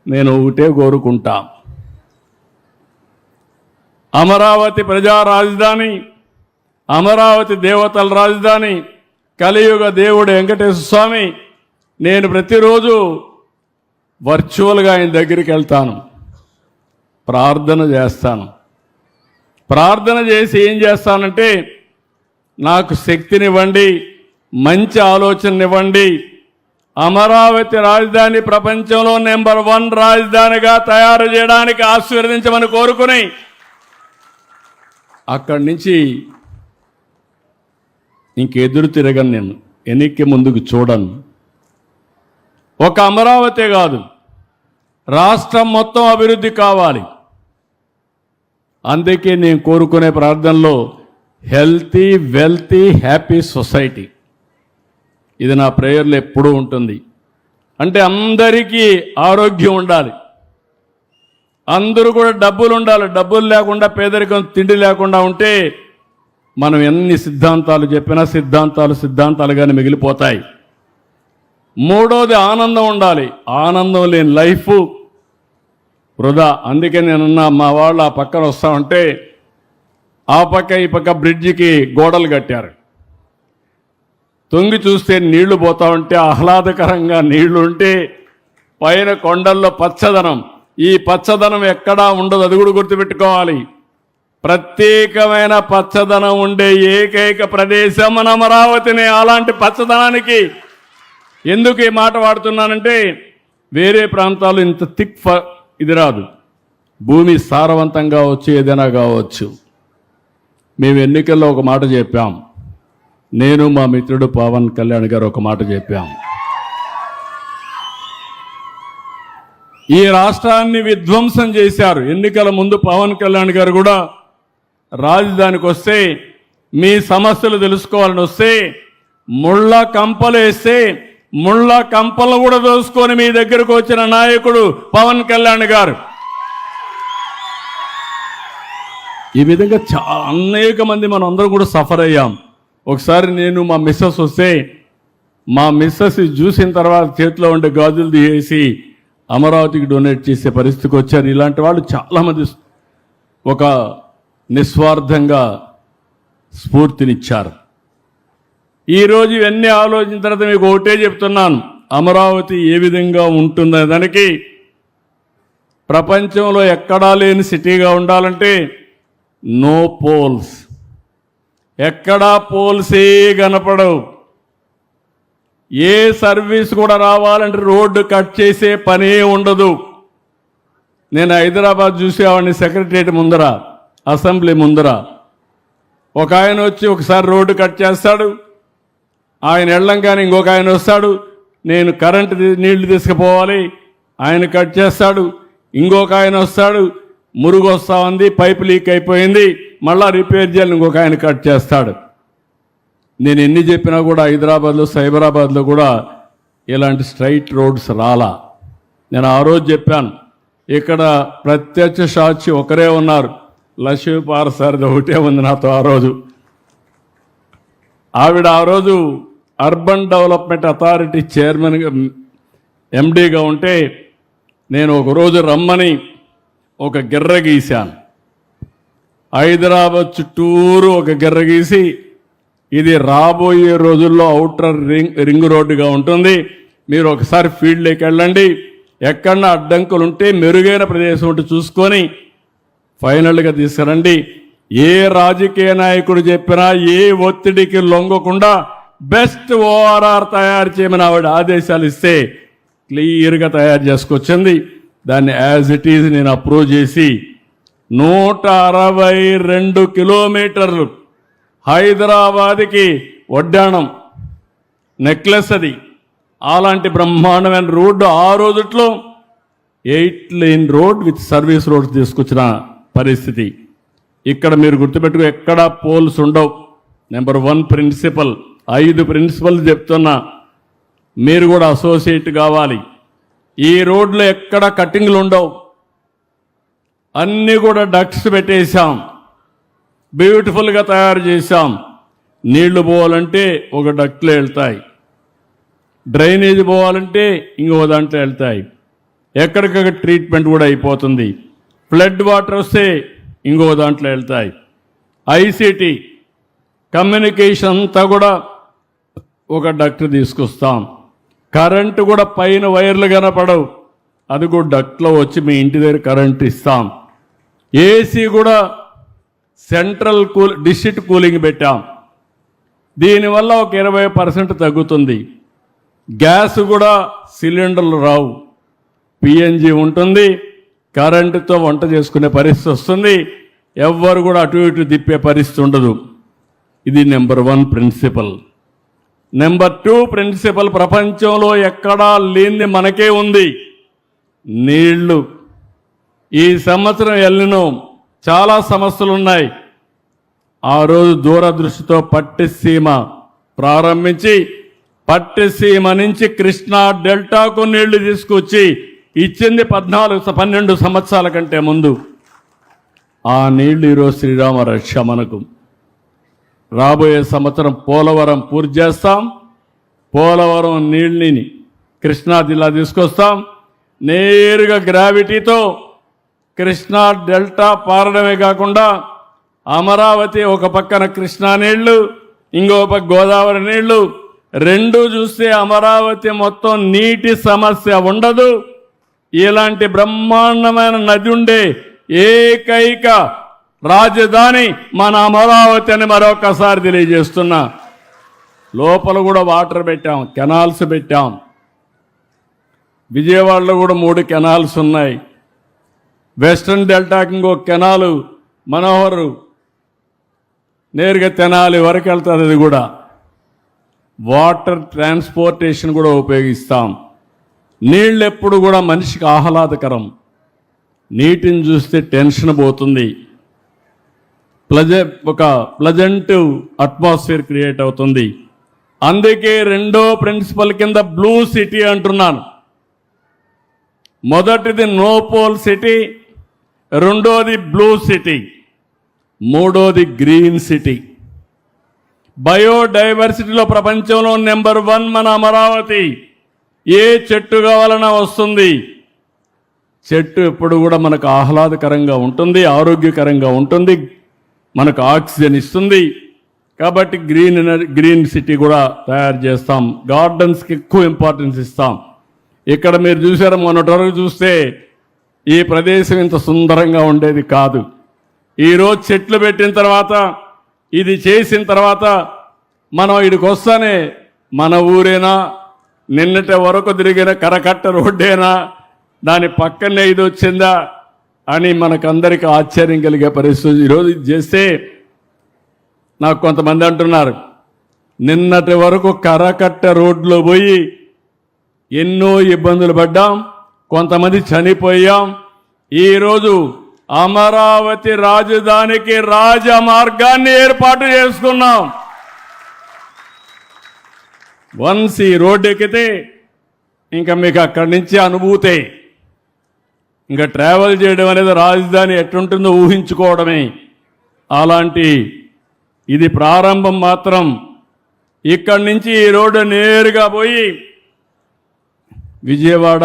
నేను ఒకటే కోరుకుంటా, అమరావతి ప్రజా రాజధాని, అమరావతి దేవతల రాజధాని, కలియుగ దేవుడు వెంకటేశ్వర స్వామి. నేను ప్రతిరోజు వర్చువల్గా ఆయన దగ్గరికి వెళ్తాను, ప్రార్థన చేస్తాను. ప్రార్థన చేసి ఏం చేస్తానంటే, నాకు శక్తినివ్వండి, మంచి ఆలోచననివ్వండి, అమరావతి రాజధాని ప్రపంచంలో నెంబర్ 1 రాజధానిగా తయారు చేయడానికి ఆశీర్వదించమని కోరుకుని అక్కడి నుంచి ఇంకెదురు తిరగను. నేను వెనక్కి ముందుకు చూడను. ఒక అమరావతి కాదు, రాష్ట్రం మొత్తం అభివృద్ధి కావాలి. అందుకే నేను కోరుకునే ప్రార్థనలో హెల్తీ, వెల్తీ, హ్యాపీ సొసైటీ, ఇది నా ప్రేయర్లో ఎప్పుడూ ఉంటుంది. అంటే అందరికీ ఆరోగ్యం ఉండాలి, అందరూ కూడా డబ్బులు ఉండాలి. డబ్బులు లేకుండా, పేదరికం, తిండి లేకుండా ఉంటే మనం ఎన్ని సిద్ధాంతాలు చెప్పినా సిద్ధాంతాలుగానే మిగిలిపోతాయి. మూడోది ఆనందం ఉండాలి. ఆనందం లేని లైఫ్ వృధా. అందుకే నేనున్నా, మా వాళ్ళు ఆ పక్కన వస్తామంటే ఆ పక్క ఈ పక్క బ్రిడ్జికి గోడలు కట్టారు. తొంగి చూస్తే నీళ్లు పోతా ఉంటే, ఆహ్లాదకరంగా నీళ్లు ఉంటే, పైన కొండల్లో పచ్చదనం. ఈ పచ్చదనం ఎక్కడా ఉండదు, అది కూడా గుర్తుపెట్టుకోవాలి. ప్రత్యేకమైన పచ్చదనం ఉండే ఏకైక ప్రదేశం మన అమరావతిని. అలాంటి పచ్చదనానికి ఎందుకు ఈ మాట వాడుతున్నానంటే, వేరే ప్రాంతాలు ఇంత థిక్ ఇది రాదు. భూమి సారవంతంగా వచ్చి ఏదైనా కావచ్చు. మేము ఎన్నికల్లో ఒక మాట చెప్పాం, నేను మా మిత్రుడు పవన్ కళ్యాణ్ గారు ఒక మాట చెప్పాం, ఈ రాష్ట్రాన్ని విధ్వంసం చేశారు. ఎన్నికల ముందు పవన్ కళ్యాణ్ గారు కూడా రాజధానికి వస్తే, మీ సమస్యలు తెలుసుకోవాలని వస్తే, ముళ్ళ కంపలు వేస్తే ముళ్ళ కంపలను కూడా దోసుకొని మీ దగ్గరకు వచ్చిన నాయకుడు పవన్ కళ్యాణ్ గారు. ఈ విధంగా అనేక మంది మనం అందరం కూడా సఫర్ అయ్యాం. ఒకసారి నేను మా మిస్సెస్ వస్తే, మా మిస్సెస్ చూసిన తర్వాత చేతిలో ఉండే గాజులు తీసేసి అమరావతికి డొనేట్ చేసే పరిస్థితికి వచ్చారు. ఇలాంటి వాళ్ళు చాలామంది ఒక నిస్వార్థంగా స్ఫూర్తినిచ్చారు. ఈరోజు ఇవన్నీ ఆలోచించిన తర్వాత మీకు ఒకటే చెప్తున్నాను, అమరావతి ఏ విధంగా ఉంటుందనే దానికి ప్రపంచంలో ఎక్కడా లేని సిటీగా ఉండాలంటే నో పోల్స్. ఎక్కడా పోల్సే కనపడవు. ఏ సర్వీస్ కూడా రావాలంటే రోడ్డు కట్ చేసే పనే ఉండదు. నేను హైదరాబాద్ చూసేవాడిని, సెక్రటరియట్ ముందర, అసెంబ్లీ ముందర ఒక ఆయన వచ్చి ఒకసారి రోడ్డు కట్ చేస్తాడు, ఆయన వెళ్ళంగానే ఇంకొక ఆయన వస్తాడు, నేను కరెంటు నీళ్లు తీసుకుపోవాలి, ఆయన కట్ చేస్తాడు. ఇంకొక ఆయన వస్తాడు, మురుగు వస్తా ఉంది, పైప్ లీక్ అయిపోయింది, మళ్ళా రిపేర్ చేయాలి, ఇంకొక ఆయన కట్ చేస్తాడు. నేను ఎన్ని చెప్పినా కూడా హైదరాబాద్లో, సైబరాబాద్లో కూడా ఇలాంటి స్ట్రైట్ రోడ్స్ రాలా. నేను ఆ రోజు చెప్పాను, ఇక్కడ ప్రత్యక్ష సాక్షి ఒకరే ఉన్నారు, లక్ష్మీపార్ సార్ది ఒకటే ఉంది నాతో. ఆ రోజు ఆవిడ ఆ రోజు అర్బన్ డెవలప్మెంట్ అథారిటీ చైర్మన్గా, ఎండీగా ఉంటే, నేను ఒకరోజు రమ్మని ఒక గిర్ర గీశాను. హైదరాబాద్ చుట్టూరు ఒక గిర్ర గీసి, ఇది రాబోయే రోజుల్లో ఔటర్ రింగ్ రోడ్డుగా ఉంటుంది, మీరు ఒకసారి ఫీల్డ్లోకి వెళ్ళండి, ఎక్కడన్నా అడ్డంకులు ఉంటే మెరుగైన ప్రదేశం ఉంటే చూసుకొని ఫైనల్గా తీసుకురండి. ఏ రాజకీయ నాయకుడు చెప్పినా ఏ ఒత్తిడికి లొంగకుండా బెస్ట్ ఓఆర్ఆర్ తయారు చేయమని ఆవిడ ఆదేశాలు ఇస్తే క్లియర్గా తయారు చేసుకొచ్చింది. దాన్ని యాజ్ ఇట్ ఈజ్ నేను అప్రూవ్ చేసి 162 కిలోమీటర్లు హైదరాబాద్కి వడ్డాణం నెక్లెస్ అది. అలాంటి బ్రహ్మాండమైన రోడ్డు ఆ రోజుట్లో 8 lane road with service road తీసుకొచ్చిన పరిస్థితి. ఇక్కడ మీరు గుర్తుపెట్టుకో, ఎక్కడా పోల్స్ ఉండవు. నెంబర్ 1 ప్రిన్సిపల్, 5 ప్రిన్సిపల్స్ చెప్తున్నా, మీరు కూడా అసోసియేట్ కావాలి. ఈ రోడ్లో ఎక్కడ కట్టింగ్లు ఉండవు, అన్నీ కూడా డక్ట్స్ పెట్టేశాం. బ్యూటిఫుల్గా తయారు చేశాం. నీళ్లు పోవాలంటే ఒక డక్ట్లో వెళ్తాయి, డ్రైనేజ్ పోవాలంటే ఇంకో దాంట్లో వెళ్తాయి, ఎక్కడికక్కడ ట్రీట్మెంట్ కూడా అయిపోతుంది. ఫ్లడ్ వాటర్ వస్తే ఇంకో దాంట్లో వెళ్తాయి. ఐసిటీ కమ్యూనికేషన్ అంతా కూడా ఒక డక్ట్ తీసుకొస్తాం. కరెంటు కూడా పైన వైర్లు కనపడవు, అది కూడా డక్ట్లో వచ్చి మీ ఇంటి దగ్గర కరెంట్ ఇస్తాం. ఏసీ కూడా సెంట్రల్ డిస్ట్రిక్ట్ కూలింగ్ పెట్టాం. దీనివల్ల ఒక 20% తగ్గుతుంది. గ్యాస్ కూడా సిలిండర్లు రావు, పిఎన్జి ఉంటుంది. కరెంటుతో వంట చేసుకునే పరిస్థితి వస్తుంది. ఎవ్వరు కూడా అటు ఇటు తిప్పే పరిస్థితి ఉండదు. ఇది నెంబర్ 1 ప్రిన్సిపల్. నెంబర్ 2 ప్రిన్సిపల్ ప్రపంచంలో ఎక్కడా లేనిది మనకే ఉంది, నీళ్లు. ఈ సంవత్సరం ఎల్లినో చాలా సమస్యలు ఉన్నాయి. ఆ రోజు దూరదృష్టితో పట్టిసీమ ప్రారంభించి పట్టిసీమ నుంచి కృష్ణా డెల్టాకు నీళ్లు తీసుకొచ్చి ఇచ్చింది 12 సంవత్సరాల కంటే ముందు. ఆ నీళ్లు ఈరోజు శ్రీరామ రక్ష మనకు. రాబోయే సంవత్సరం పోలవరం పూర్తి చేస్తాం. పోలవరం నీళ్ళని కృష్ణా జిల్లా తీసుకొస్తాం. నేరుగా గ్రావిటీతో కృష్ణా డెల్టా పారడమే కాకుండా అమరావతి ఒక పక్కన కృష్ణా నీళ్లు, ఇంకో పక్క గోదావరి నీళ్లు, రెండు చూస్తే అమరావతి మొత్తం నీటి సమస్య ఉండదు. ఇలాంటి బ్రహ్మాండమైన నది ఉండే ఏకైక రాజధాని మన అమరావతి అని మరొకసారి తెలియజేస్తున్నా. లోపల కూడా వాటర్ పెట్టాం, కెనాల్స్ పెట్టాం. విజయవాడలో కూడా 3 కెనాల్స్ ఉన్నాయి. వెస్ట్రన్ డెల్టాకి ఇంకో కెనాలు మనోహర్ నేరుగా తెనాలి వరకు వెళ్తుంది. అది కూడా వాటర్ ట్రాన్స్పోర్టేషన్ కూడా ఉపయోగిస్తాం. నీళ్ళు ఎప్పుడు కూడా మనిషికి ఆహ్లాదకరం. నీటిని చూస్తే టెన్షన్ పోతుంది, ఒక ప్లజెంట్ అట్మాస్ఫియర్ క్రియేట్ అవుతుంది. అందుకే రెండో ప్రిన్సిపల్ కింద బ్లూ సిటీ అంటున్నాను. మొదటిది నో పోల్ సిటీ, రెండోది బ్లూ సిటీ, మూడోది గ్రీన్ సిటీ. బయోడైవర్సిటీలో ప్రపంచంలో నెంబర్ 1 మన అమరావతి. ఏ చెట్టు కావాలన్నా వస్తుంది. చెట్టు ఎప్పుడు కూడా మనకు ఆహ్లాదకరంగా ఉంటుంది, ఆరోగ్యకరంగా ఉంటుంది, మనకు ఆక్సిజన్ ఇస్తుంది. కాబట్టి గ్రీన్ సిటీ కూడా తయారు చేస్తాం. గార్డెన్స్కి ఎక్కువ ఇంపార్టెన్స్ ఇస్తాం. ఇక్కడ మీరు చూసారు, మొన్నటి వరకు చూస్తే ఈ ప్రదేశం ఇంత సుందరంగా ఉండేది కాదు. ఈరోజు చెట్లు పెట్టిన తర్వాత, ఇది చేసిన తర్వాత మనం ఇక్కడికి వస్తానే మన ఊరేనా, నిన్నటి వరకు తిరిగిన కరకట్ట రోడ్డేనా, దాని పక్కనే ఇది వచ్చిందా అని మనకందరికీ ఆశ్చర్యం కలిగే పరిస్థితి. ఈరోజు ఇది చేస్తే నాకు కొంతమంది అంటున్నారు, నిన్నటి వరకు కరకట్ట రోడ్లో పోయి ఎన్నో ఇబ్బందులు పడ్డాం, కొంతమంది చనిపోయాం. ఈరోజు అమరావతి రాజధానికి రాజమార్గాన్ని ఏర్పాటు చేసుకున్నాం. వన్స్ ఈ రోడ్డు ఎక్కితే ఇంకా మీకు అక్కడి నుంచి అనుభూతే. ఇంకా ట్రావెల్ చేయడం అనేది రాజధాని ఎట్లుంటుందో ఊహించుకోవడమే. అలాంటి ఇది ప్రారంభం మాత్రం. ఇక్కడి నుంచి ఈ రోడ్డు నేరుగా పోయి Vijayawada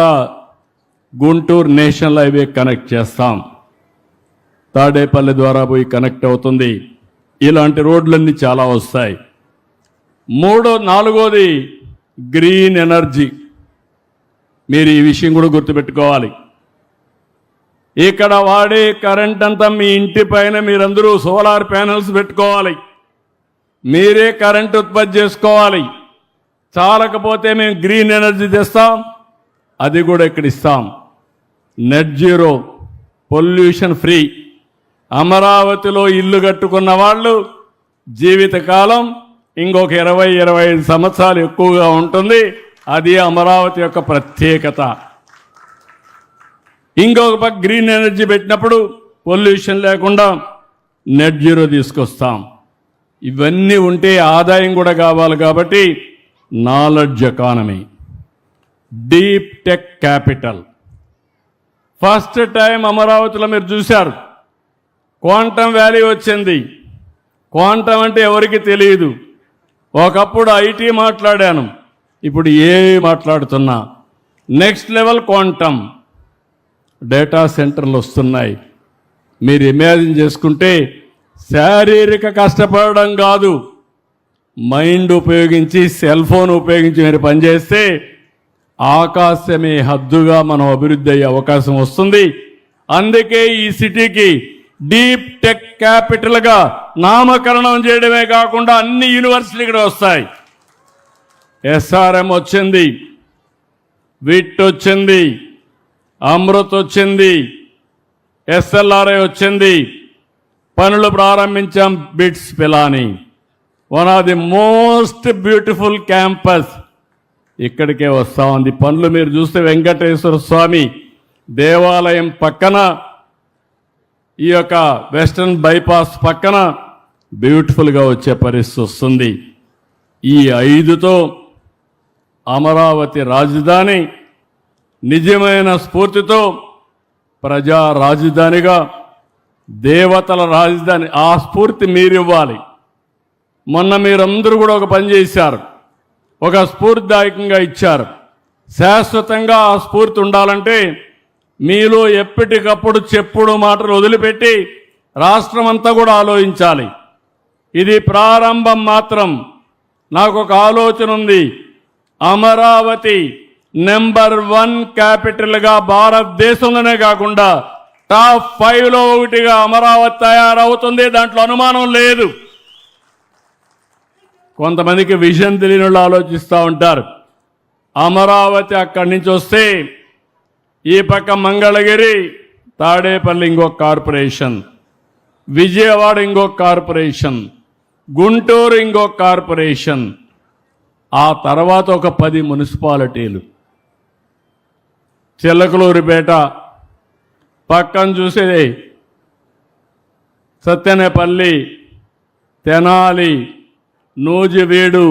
Guntur national highway connect చేస్తాం. తాడేపల్లి ద్వారా పోయి కనెక్ట్ అవుతుంది. ఇలాంటి రోడ్లన్నీ చాలా వస్తాయి. నాలుగోది గ్రీన్ ఎనర్జీ. మీరు ఈ విషయం కూడా గుర్తుపెట్టుకోవాలి. ఇక్కడ వాడే కరెంట్ అంతా మీ ఇంటి పైన మీరందరూ సోలార్ ప్యానెల్స్ పెట్టుకోవాలి. మీరే కరెంట్ ఉత్పత్తి చేసుకోవాలి. చాలకపోతే మేము గ్రీన్ ఎనర్జీ తెస్తాం, అది కూడా ఇక్కడ ఇస్తాం. Net zero, pollution free. అమరావతిలో ఇల్లు కట్టుకున్న వాళ్ళు జీవితకాలం ఇంకొక 20-25 సంవత్సరాలు ఎక్కువగా ఉంటుంది. అది అమరావతి యొక్క ప్రత్యేకత. ఇంకొక పక్క గ్రీన్ ఎనర్జీ పెట్టినప్పుడు పొల్యూషన్ లేకుండా నెట్ జీరో తీసుకొస్తాం. ఇవన్నీ ఉంటే ఆదాయం కూడా కావాలి. కాబట్టి knowledge economy, deep tech capital. First time అమరావతిలో మీరు చూశారు, క్వాంటమ్ వ్యాలీ వచ్చింది. క్వాంటం అంటే ఎవరికి తెలియదు. ఒకప్పుడు ఐటీ మాట్లాడాను, ఇప్పుడు మాట్లాడుతున్నా. Next level quantum. డేటా సెంటర్లు వస్తున్నాయి. మీరు ఇమాజిన్ చేసుకుంటే శారీరక కష్టపడడం కాదు, మైండ్ ఉపయోగించి, సెల్ ఫోన్ ఉపయోగించి మీరు పనిచేస్తే ఆకాశమే హద్దుగా మనం అభివృద్ధి అయ్యే అవకాశం వస్తుంది. అందుకే ఈ సిటీకి డీప్ టెక్ క్యాపిటల్గా నామకరణం చేయడమే కాకుండా అన్ని యూనివర్సిటీలు ఇక్కడ వస్తాయి. ఎస్ఆర్ఎం వచ్చింది, విట్ వచ్చింది, అమృత్ వచ్చింది, ఎస్ఎల్ఆర్ఐ వచ్చింది, పనులు ప్రారంభించాం. Bits Pilani one of the most beautiful campus ఇక్కడికే వస్తా ఉంది. పనులు మీరు చూస్తే వెంకటేశ్వర స్వామి దేవాలయం పక్కన, ఈ యొక్క వెస్టర్న్ బైపాస్ పక్కన బ్యూటిఫుల్గా వచ్చే పరిస్థితి వస్తుంది. ఈ 5తో అమరావతి రాజధాని నిజమైన స్ఫూర్తితో ప్రజా రాజధానిగా, దేవతల రాజధాని, ఆ స్ఫూర్తి మీరివ్వాలి. మొన్న మీరందరూ కూడా ఒక పని చేశారు, ఒక స్ఫూర్తిదాయకంగా ఇచ్చారు. శాశ్వతంగా ఆ స్ఫూర్తి ఉండాలంటే మీలో ఎప్పటికప్పుడు చెప్పుడు మాటలు వదిలిపెట్టి రాష్ట్రం అంతా కూడా ఆలోచించాలి. ఇది ప్రారంభం మాత్రం. నాకు ఒక ఆలోచన ఉంది, అమరావతి నెంబర్ 1 క్యాపిటల్గా భారతదేశంలోనే కాకుండా టాప్ 5లో ఒకటిగా అమరావతి తయారవుతుంది. దాంట్లో అనుమానం లేదు. కొంతమందికి విజన్ తెలియని వాళ్ళు ఆలోచిస్తూ ఉంటారు. అమరావతి అక్కడి నుంచి వస్తే ఈ పక్క మంగళగిరి, తాడేపల్లి ఇంకొక కార్పొరేషన్, విజయవాడ ఇంకొక కార్పొరేషన్, గుంటూరు ఇంకొక కార్పొరేషన్, ఆ తర్వాత ఒక 10 మున్సిపాలిటీలు. చిల్లకలూరిపేట పక్కన చూసేది సత్తెనపల్లి, తెనాలి, నూజివీడు,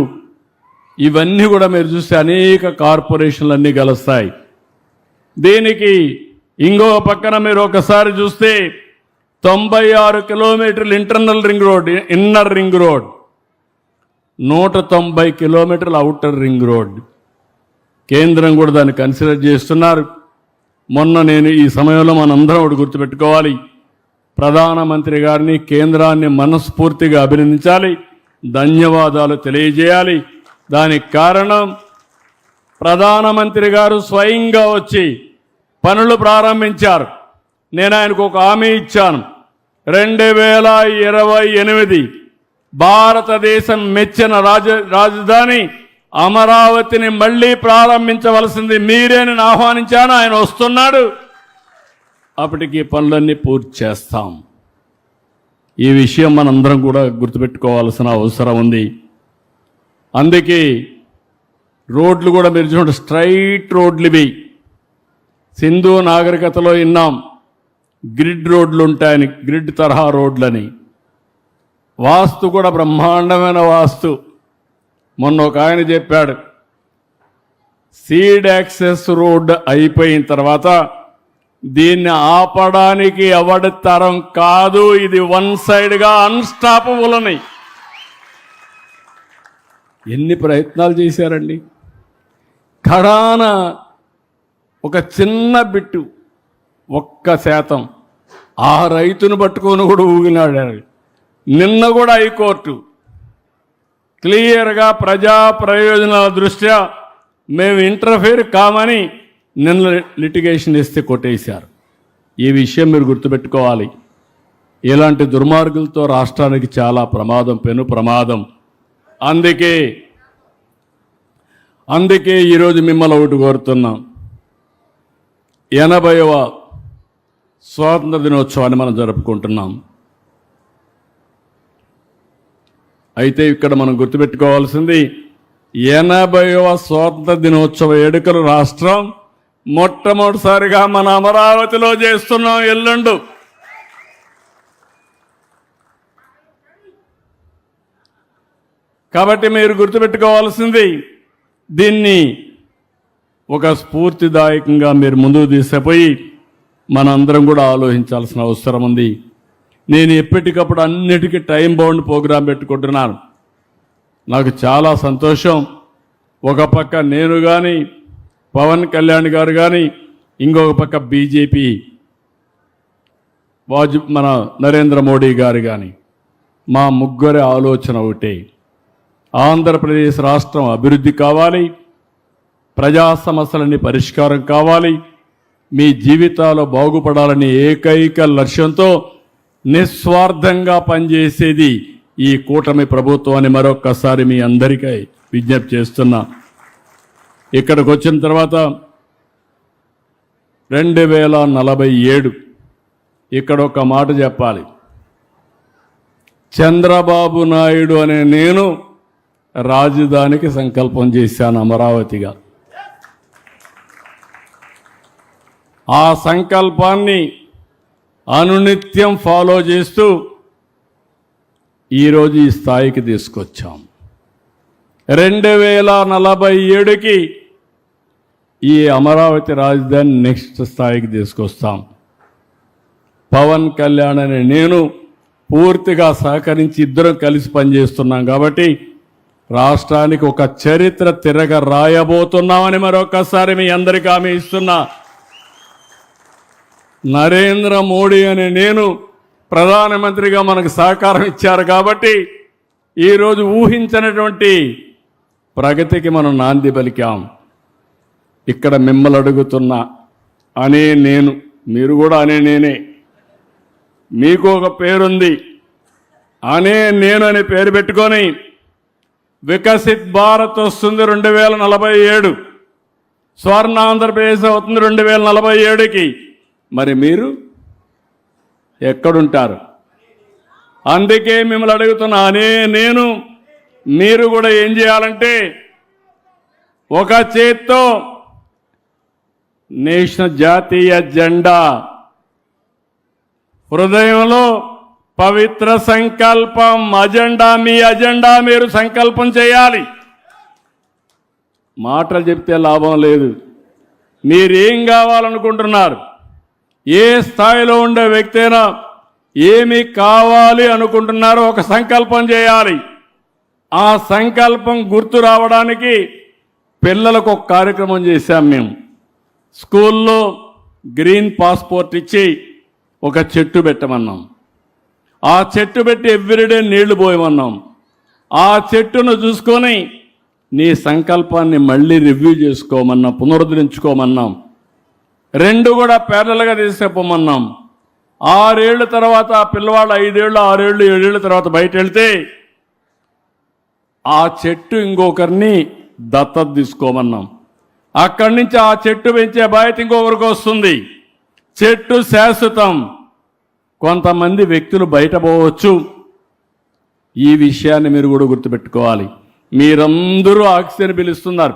ఇవన్నీ కూడా మీరు చూస్తే అనేక కార్పొరేషన్లు అన్నీ కలుస్తాయి. దీనికి ఇంకో పక్కన మీరు ఒకసారి చూస్తే 96 కిలోమీటర్లు internal ring road, inner ring road, 190 కిలోమీటర్ల అవుటర్ రింగ్ రోడ్. కేంద్రం కూడా దాన్ని కన్సిడర్ చేస్తున్నారు. మొన్న నేను ఈ సమయంలో మనందరం ఒకటి గుర్తుపెట్టుకోవాలి, ప్రధానమంత్రి గారిని, కేంద్రాన్ని మనస్ఫూర్తిగా అభినందించాలి, ధన్యవాదాలు తెలియజేయాలి. దానికి కారణం ప్రధానమంత్రి గారు స్వయంగా వచ్చి పనులు ప్రారంభించారు. నేను ఆయనకు ఒక హామీ ఇచ్చాను, 2028 భారతదేశం మెచ్చిన రాజధాని అమరావతిని మళ్ళీ ప్రారంభించవలసింది మీరే అని ఆహ్వానించాను. ఆయన వస్తున్నాడు. అప్పటికి పనులన్నీ పూర్తి చేస్తాం. ఈ విషయం మనందరం కూడా గుర్తుపెట్టుకోవాల్సిన అవసరం ఉంది. అందుకే రోడ్లు కూడా మీరు చూడండి, స్ట్రైట్ రోడ్లు ఇవి. సింధు నాగరికతలో విన్నాం గ్రిడ్ రోడ్లు ఉంటాయని, గ్రిడ్ తరహా రోడ్లని. వాస్తు కూడా బ్రహ్మాండమైన వాస్తు. మొన్న ఒక ఆయన చెప్పాడు, సీడ్ యాక్సెస్ రోడ్ అయిపోయిన తర్వాత దీన్ని ఆపడానికి ఎవడి తరం కాదు, ఇది 1 సైడ్గా అన్స్టాపబుల్ అని. ఎన్ని ప్రయత్నాలు చేశారండి. కడాన ఒక చిన్న బిట్టు, 1% ఆ రైతును పట్టుకొని కూడా ఊగినాడు. నిన్న కూడా హైకోర్టు క్లియర్గా ప్రజా ప్రయోజనాల దృష్ట్యా మేము ఇంటర్ఫేర్ కామని నిన్న లిటిగేషన్ ఇస్తే కొట్టేశారు. ఈ విషయం మీరు గుర్తుపెట్టుకోవాలి. ఇలాంటి దుర్మార్గులతో రాష్ట్రానికి చాలా ప్రమాదం, పెను ప్రమాదం. అందుకే ఈరోజు మిమ్మల్ని ఒకటి కోరుతున్నాం, 80వ స్వాతంత్ర దినోత్సవాన్ని మనం జరుపుకుంటున్నాం. అయితే ఇక్కడ మనం గుర్తుపెట్టుకోవాల్సింది, 80వ స్వాతంత్ర దినోత్సవ వేడుకలు రాష్ట్రం మొట్టమొదటిసారిగా మన అమరావతిలో చేస్తున్నాం ఎల్లుండు. కాబట్టి మీరు గుర్తుపెట్టుకోవాల్సింది, దీన్ని ఒక స్ఫూర్తిదాయకంగా మీరు ముందుకు తీసుకుపోయి మనందరం కూడా ఆలోచించాల్సిన అవసరం ఉంది. నేను ఎప్పటికప్పుడు అన్నిటికీ టైం బౌండ్ ప్రోగ్రాం పెట్టుకుంటున్నాను. నాకు చాలా సంతోషం. ఒక పక్క నేను కానీ, పవన్ కళ్యాణ్ గారు కానీ, ఇంకొక పక్క బీజేపీ మన నరేంద్ర మోడీ గారు కానీ, మా ముగ్గురి ఆలోచన ఒకటే, ఆంధ్రప్రదేశ్ రాష్ట్రం అభివృద్ధి కావాలి, ప్రజా సమస్యలన్నీ పరిష్కారం కావాలి, మీ జీవితాలు బాగుపడాలని ఏకైక లక్ష్యంతో నిస్వార్థంగా పనిచేసేది ఈ కూటమి ప్రభుత్వాన్ని మరొక్కసారి మీ అందరికీ విజ్ఞప్తి చేస్తున్నా. ఇక్కడికి వచ్చిన తర్వాత 2047 ఇక్కడ ఒక మాట చెప్పాలి. చంద్రబాబు నాయుడు అనే నేను రాజధానికి సంకల్పం చేశాను అమరావతిగా. ఆ సంకల్పాన్ని అనునిత్యం ఫాలో చేస్తూ ఈరోజు ఈ స్థాయికి తీసుకొచ్చాం. 2047కి ఈ అమరావతి రాజధాని నెక్స్ట్ స్థాయికి తీసుకొస్తాం. పవన్ కళ్యాణ్ అనే నేను పూర్తిగా సహకరించి ఇద్దరం కలిసి పనిచేస్తున్నాం కాబట్టి రాష్ట్రానికి ఒక చరిత్ర తిరగ రాయబోతున్నామని మరొకసారి మీ అందరికీ హామీ ఇస్తున్నా. నరేంద్ర మోడీ అనే నేను ప్రధానమంత్రిగా మనకు సహకారం ఇచ్చారు కాబట్టి ఈరోజు ఊహించినటువంటి ప్రగతికి మనం నాంది పలికాం. ఇక్కడ మిమ్మల్ని అడుగుతున్నా, అనే నేను, మీరు కూడా అనే నేనే, మీకు ఒక పేరుంది, అనే నేను అనే పేరు పెట్టుకొని వికసిత్ భారత్ వస్తుంది 2047, స్వర్ణ ఆంధ్రప్రదేశ్ అవుతుంది 2047కి. మరి మీరు ఎక్కడుంటారు? అందుకే మిమ్మల్ని అడుగుతున్నా, అనే నేను, మీరు కూడా ఏం చేయాలంటే ఒక చేత్తో నేషనల్ జాతీయ జెండా, హృదయంలో పవిత్ర సంకల్పం, అజెండా, మీ అజెండా మీరు సంకల్పం చేయాలి. మాటలు చెప్తే లాభం లేదు. మీరేం కావాలనుకుంటున్నారు? ఏ స్థాయిలో ఉండే వ్యక్తి అయినా ఏమి కావాలి అనుకుంటున్నారో ఒక సంకల్పం చేయాలి. ఆ సంకల్పం గుర్తు రావడానికి పిల్లలకు ఒక కార్యక్రమం చేశాం మేము. స్కూల్లో గ్రీన్ పాస్పోర్ట్ ఇచ్చి ఒక చెట్టు పెట్టమన్నాం. ఆ చెట్టు పెట్టి ఎవ్రీడే నీళ్లు పోయమన్నాం. ఆ చెట్టును చూసుకొని నీ సంకల్పాన్ని మళ్ళీ రివ్యూ చేసుకోమన్నాం, పునరుద్ధరించుకోమన్నాం. 2 కూడా ప్యారలల్గా తీసుకుపోమన్నాం. 6 ఏళ్ల తర్వాత ఆ పిల్లవాళ్ళు 5 ఏళ్ళు, 6 ఏళ్ళు, 7 ఏళ్ళ తర్వాత బయట వెళ్తే ఆ చెట్టు ఇంకొకరిని దత్తత తీసుకోమన్నాం. అక్కడి నుంచి ఆ చెట్టు పెంచే బాధ్యత ఇంకొకరికి వస్తుంది. చెట్టు శాశ్వతం. కొంతమంది వ్యక్తులు బయట పోవచ్చు. ఈ విషయాన్ని మీరు కూడా గుర్తుపెట్టుకోవాలి. మీరందరూ ఆక్సిజన్ పీలుస్తున్నారా?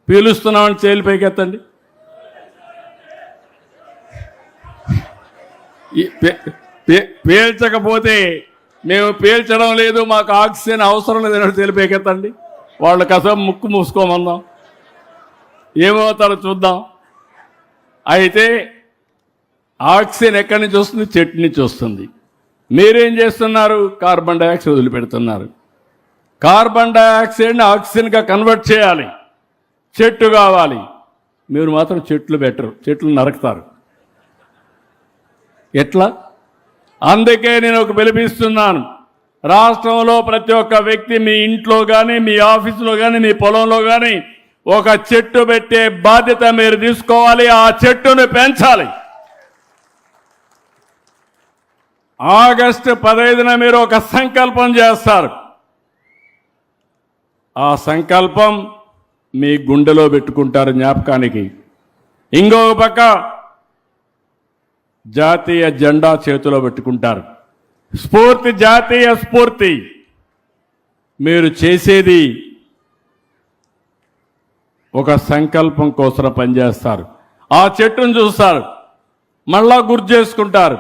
పీలుస్తున్నామని చేతులు పైకెత్తండి. పీల్చకపోతే మేము పీల్చడం లేదు, మాకు ఆక్సిజన్ అవసరం లేదని చేతులు పైకెత్తండి. వాళ్ళ కసం ముక్కు మూసుకోమందాం, ఏమవుతారో చూద్దాం. అయితే ఆక్సిజన్ ఎక్కడి నుంచి వస్తుంది? చెట్టు నుంచి వస్తుంది. మీరేం చేస్తున్నారు? కార్బన్ డైఆక్సైడ్ వదిలిపెడుతున్నారు. కార్బన్ డైఆక్సైడ్ని ఆక్సిజన్గా కన్వర్ట్ చేయాలి. చెట్టు కావాలి. మీరు మాత్రం చెట్లు పెట్టరు, చెట్లు నరకుతారు. ఎట్లా? అందుకే నేను ఒక పిలిపిస్తున్నాను. రాష్ట్రంలో ప్రతి ఒక్క వ్యక్తి మీ ఇంట్లో కానీ, మీ ఆఫీసులో కానీ, మీ పొలంలో కానీ ఒక చెట్టు పెట్టే బాధ్యత మీరు తీసుకోవాలి. ఆ చెట్టును పెంచాలి. ఆగస్టు 15న మీరు ఒక సంకల్పం చేస్తారు. ఆ సంకల్పం మీ గుండెలో పెట్టుకుంటారు జ్ఞాపకానికి. ఇంకొక పక్క జాతీయ జెండా చేతిలో పెట్టుకుంటారు. స్ఫూర్తి, జాతీయ స్ఫూర్తి. మీరు చేసేది ఒక సంకల్పం కోసం పనిచేస్తారు. ఆ చెట్టును చూస్తారు, మళ్ళా గుర్తు చేసుకుంటారు,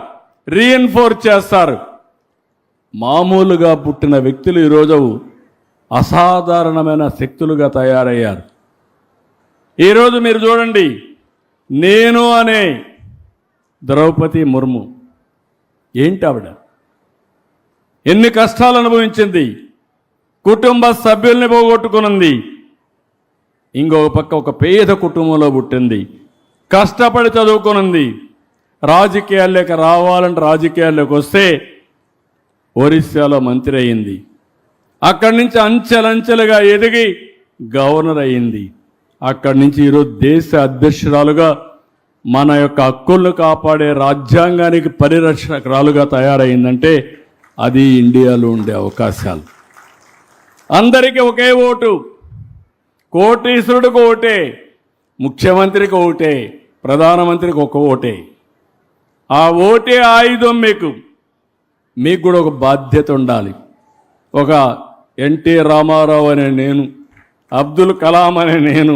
రీఎన్ఫోర్స్ చేస్తారు. మామూలుగా పుట్టిన వ్యక్తులు ఈరోజు అసాధారణమైన శక్తులుగా తయారయ్యారు. ఈరోజు మీరు చూడండి, నేను అనే ద్రౌపది ముర్ము. ఏంటి ఆవిడ? ఎన్ని కష్టాలు అనుభవించింది, కుటుంబ సభ్యుల్ని పోగొట్టుకున్నది. ఇంకొక పక్క ఒక పేద కుటుంబంలో పుట్టింది, కష్టపడి చదువుకున్నది. రాజకీయాల్లోకి రావాలంటే రాజకీయాల్లోకి వస్తే ఒరిస్సాలో మంత్రి అయింది. అక్కడి నుంచి అంచెలంచెలుగా ఎదిగి గవర్నర్ అయింది. అక్కడి నుంచి ఈరోజు దేశ అధ్యక్షురాలుగా మన యొక్క హక్కులను కాపాడే రాజ్యాంగానికి పరిరక్షకురాలుగా తయారైందంటే అది ఇండియాలో ఉండే అవకాశాలు. అందరికీ ఒకే ఓటు, కోటీశ్వరుడికి ఓటే, ముఖ్యమంత్రికి ఓటే, ప్రధానమంత్రికి ఒక ఓటే. ఆ ఓటే ఆయుధం. మీకు కూడా ఒక బాధ్యత ఉండాలి. ఒక ఎన్టీ రామారావు అనే నేను, అబ్దుల్ కలాం అనే నేను,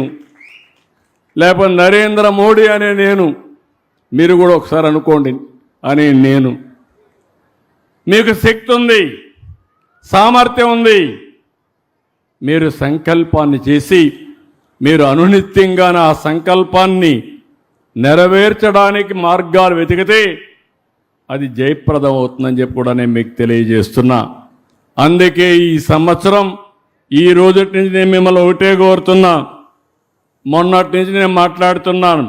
లేకపోతే నరేంద్ర మోడీ అనే నేను, మీరు కూడా ఒకసారి అనుకోండి అని నేను. మీకు శక్తి ఉంది, సామర్థ్యం ఉంది. మీరు సంకల్పాన్ని చేసి మీరు అనునిత్యంగానే ఆ సంకల్పాన్ని నెరవేర్చడానికి మార్గాలు వెతికితే అది జయప్రదం అవుతుందని చెప్పి కూడా నేను మీకు తెలియజేస్తున్నా. అందుకే ఈ సంవత్సరం ఈ రోజు నుంచి నేను మిమ్మల్ని ఒకటే కోరుతున్నా. మొన్నటి నుంచి నేను మాట్లాడుతున్నాను.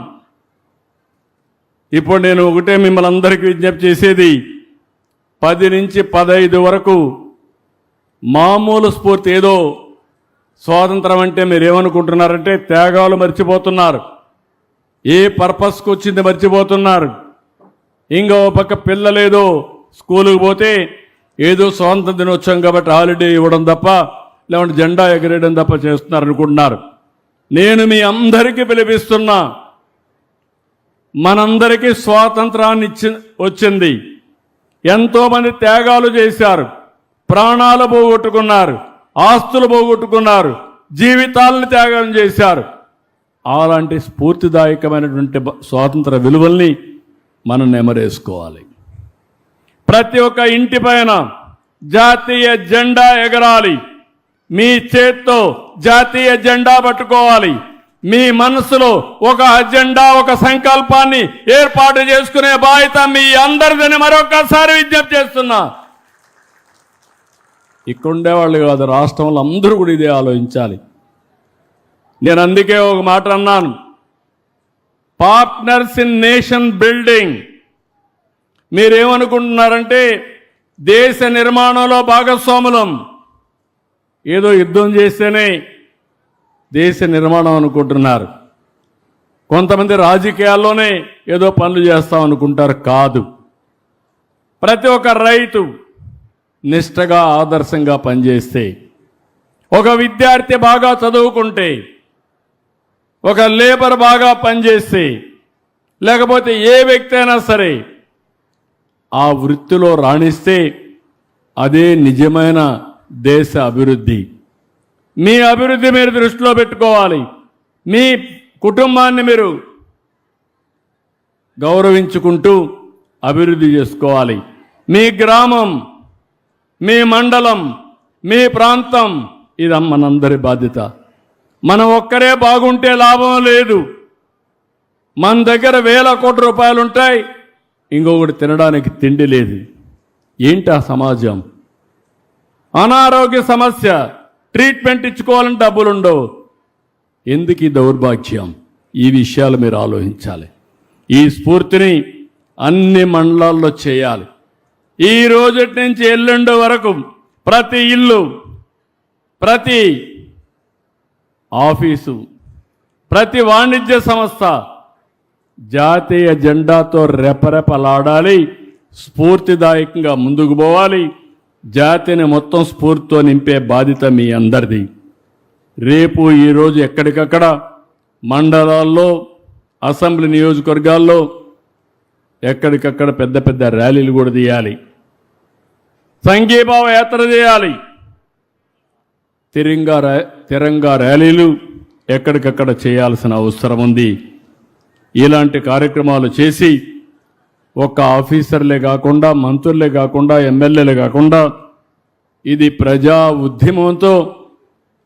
ఇప్పుడు నేను ఒకటే మిమ్మల్ని అందరికీ విజ్ఞప్తి చేసేది, 10 నుంచి 15 వరకు మామూలు స్ఫూర్తి, ఏదో స్వాతంత్రం అంటే మీరు ఏమనుకుంటున్నారంటే త్యాగాలు మర్చిపోతున్నారు, ఏ పర్పస్కి వచ్చింది మర్చిపోతున్నారు. ఇంకో పక్క పిల్లలేదో స్కూలుకు పోతే ఏదో స్వాతంత్ర దినోత్సవం కాబట్టి హాలిడే ఇవ్వడం తప్ప, లేకుంటే జెండా ఎగరేయడం తప్ప చేస్తున్నారు అనుకుంటున్నారు. నేను మీ అందరికీ పిలిపిస్తున్నా, మనందరికీ స్వాతంత్రాన్ని వచ్చింది. ఎంతోమంది త్యాగాలు చేశారు, ప్రాణాలు పోగొట్టుకున్నారు, ఆస్తులు పోగొట్టుకున్నారు, జీవితాలను త్యాగం చేశారు. అలాంటి స్ఫూర్తిదాయకమైనటువంటి స్వాతంత్ర విలువల్ని మనం నెమరేసుకోవాలి. ప్రతి ఒక్క ఇంటి పైన జాతీయ జెండా ఎగరాలి. మీ చేత్తో జాతీయ జెండా పట్టుకోవాలి. మీ మనసులో ఒక అజెండా, ఒక సంకల్పాన్ని ఏర్పాటు చేసుకునే బాధ్యత మీ అందరిదని మరొకసారి విజ్ఞప్తి చేస్తున్నా. ఇక్కడ ఉండేవాళ్ళు కాదు, రాష్ట్రంలో అందరూ కూడా ఇదే ఆలోచించాలి. నేను అందుకే ఒక మాట అన్నాను, పార్ట్నర్స్ ఇన్ నేషన్ బిల్డింగ్. మీరేమనుకుంటున్నారంటే దేశ నిర్మాణంలో భాగస్వాములం, ఏదో యుద్ధం చేస్తేనే దేశ నిర్మాణం అనుకుంటున్నారు. కొంతమంది రాజకీయాల్లోనే ఏదో పనులు చేస్తాం అనుకుంటారు. కాదు, ప్రతి ఒక్క రైతు నిష్ఠగా ఆదర్శంగా పనిచేస్తే, ఒక విద్యార్థి బాగా చదువుకుంటే, ఒక లేబర్ బాగా పనిచేస్తే, లేకపోతే ఏ వ్యక్తి అయినా సరే ఆ వృత్తిలో రాణిస్తే అదే నిజమైన దేశ అభివృద్ధి. మీ అభివృద్ధి మీరు దృష్టిలో పెట్టుకోవాలి. మీ కుటుంబాన్ని మీరు గౌరవించుకుంటూ అభివృద్ధి చేసుకోవాలి. మీ గ్రామం, మీ మండలం, మీ ప్రాంతం, ఇది మనందరి బాధ్యత. మనం ఒక్కరే బాగుంటే లాభం లేదు. మన దగ్గర వేల కోట్ల రూపాయలు ఉంటాయి, ఇంకొకటి తినడానికి తిండి లేదు. ఏంటి ఆ సమాజం? అనారోగ్య సమస్య, ట్రీట్మెంట్ ఇచ్చుకోవాలంటే డబ్బులు ఉండవు. ఎందుకు ఈ దౌర్భాగ్యం? ఈ విషయాలు మీరు ఆలోచించాలి. ఈ స్ఫూర్తిని అన్ని మండలాల్లో చేయాలి. ఈ రోజు నుంచి ఎల్లుండి వరకు ప్రతి ఇల్లు, ప్రతి ఆఫీసు, ప్రతి వాణిజ్య సంస్థ జాతీయ జెండాతో రెపరెపలాడాలి. స్ఫూర్తిదాయకంగా ముందుకు పోవాలి. జాతిని మొత్తం స్ఫూర్తితో నింపే బాధ్యత మీ అందరిది. రేపు ఈరోజు ఎక్కడికక్కడ మండలాల్లో, అసెంబ్లీ నియోజకవర్గాల్లో ఎక్కడికక్కడ పెద్ద పెద్ద ర్యాలీలు కూడా తీయాలి. సంఘీభావ యాత్ర చేయాలి. తిరంగా ర్యాలీలు ఎక్కడికక్కడ చేయాల్సిన అవసరం ఉంది. ఇలాంటి కార్యక్రమాలు చేసి ఒక్క ఆఫీసర్లే కాకుండా, మంత్రులే కాకుండా, ఎమ్మెల్యేలే కాకుండా ఇది ప్రజా ఉద్యమంతో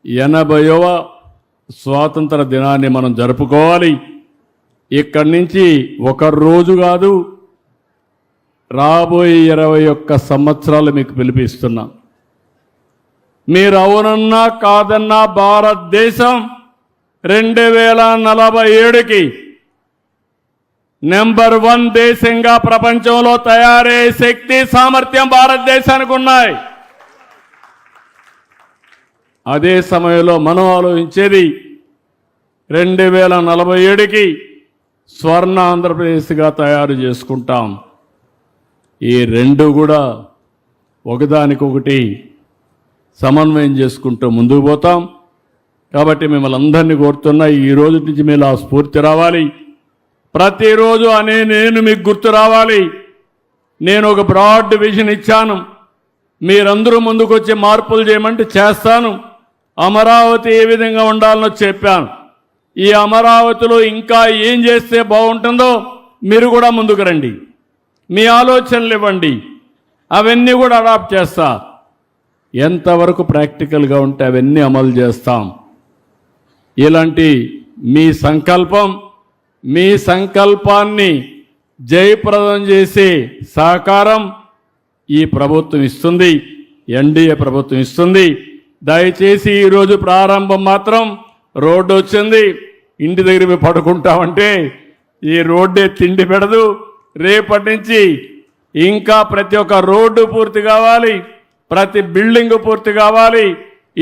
80వ స్వాతంత్ర దినాన్ని మనం జరుపుకోవాలి. ఇక్కడి నుంచి ఒక రోజు కాదు, రాబోయే 21 సంవత్సరాలు మీకు పిలిపిస్తున్నా. మీరు అవునన్నా కాదన్నా భారతదేశం 2047కి నెంబర్ 1 దేశంగా ప్రపంచంలో తయారయ్యే శక్తి సామర్థ్యం భారతదేశానికి ఉన్నాయి. అదే సమయంలో మనం ఆలోచించేది 2047కి స్వర్ణ ఆంధ్రప్రదేశ్గా తయారు చేసుకుంటాం. ఈ రెండు కూడా ఒకదానికొకటి సమన్వయం చేసుకుంటూ ముందుకు పోతాం. కాబట్టి మిమ్మల్ని అందరినీ కోరుతున్నా, ఈ రోజు నుంచి మీరు ఆ స్ఫూర్తి రావాలి. ప్రతిరోజు నేను మీకు గుర్తు రావాలి. నేను ఒక బ్రాడ్ విజన్ ఇచ్చాను, మీరందరూ ముందుకు వచ్చి మార్పులు చేయమంటే చేస్తాను. అమరావతి ఏ విధంగా ఉండాలనో చెప్పాను. ఈ అమరావతిలో ఇంకా ఏం చేస్తే బాగుంటుందో మీరు కూడా ముందుకు రండి, మీ ఆలోచనలు ఇవ్వండి, అవన్నీ కూడా అడాప్ట్ చేస్తా. ఎంతవరకు ప్రాక్టికల్గా ఉంటే అవన్నీ అమలు చేస్తాం. ఇలాంటి మీ సంకల్పాన్ని జయప్రదం చేసే సహకారం ఈ ప్రభుత్వం ఇస్తుంది, ఎన్డీఏ ప్రభుత్వం ఇస్తుంది. దయచేసి ఈరోజు ప్రారంభం మాత్రం రోడ్డు వచ్చింది, ఇంటి దగ్గర పోయి పడుకుంటామంటే ఈ రోడ్డే తిండి పెడదు. రేపటి నుంచి ఇంకా ప్రతి ఒక్క రోడ్డు పూర్తి కావాలి, ప్రతి బిల్డింగ్ పూర్తి కావాలి.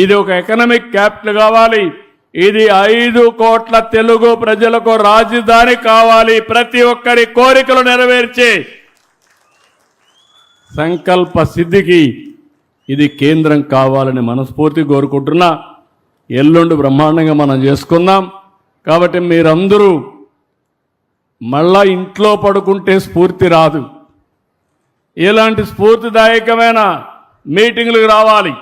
ఇది ఒక ఎకనామిక్ క్యాపిటల్ కావాలి. ఇది 5 కోట్ల తెలుగు ప్రజలకు రాజధాని కావాలి. ప్రతి ఒక్కరి కోరికలు నెరవేర్చే సంకల్ప సిద్ధికి ఇది కేంద్రం కావాలని మనస్ఫూర్తి కోరుకుంటున్నా. ఎల్లుండి బ్రహ్మాండంగా మనం చేసుకుందాం. కాబట్టి మీరందరూ మళ్ళా ఇంట్లో పడుకుంటే స్ఫూర్తి రాదు. ఇలాంటి స్ఫూర్తిదాయకమైన మీటింగులకు రావాలి.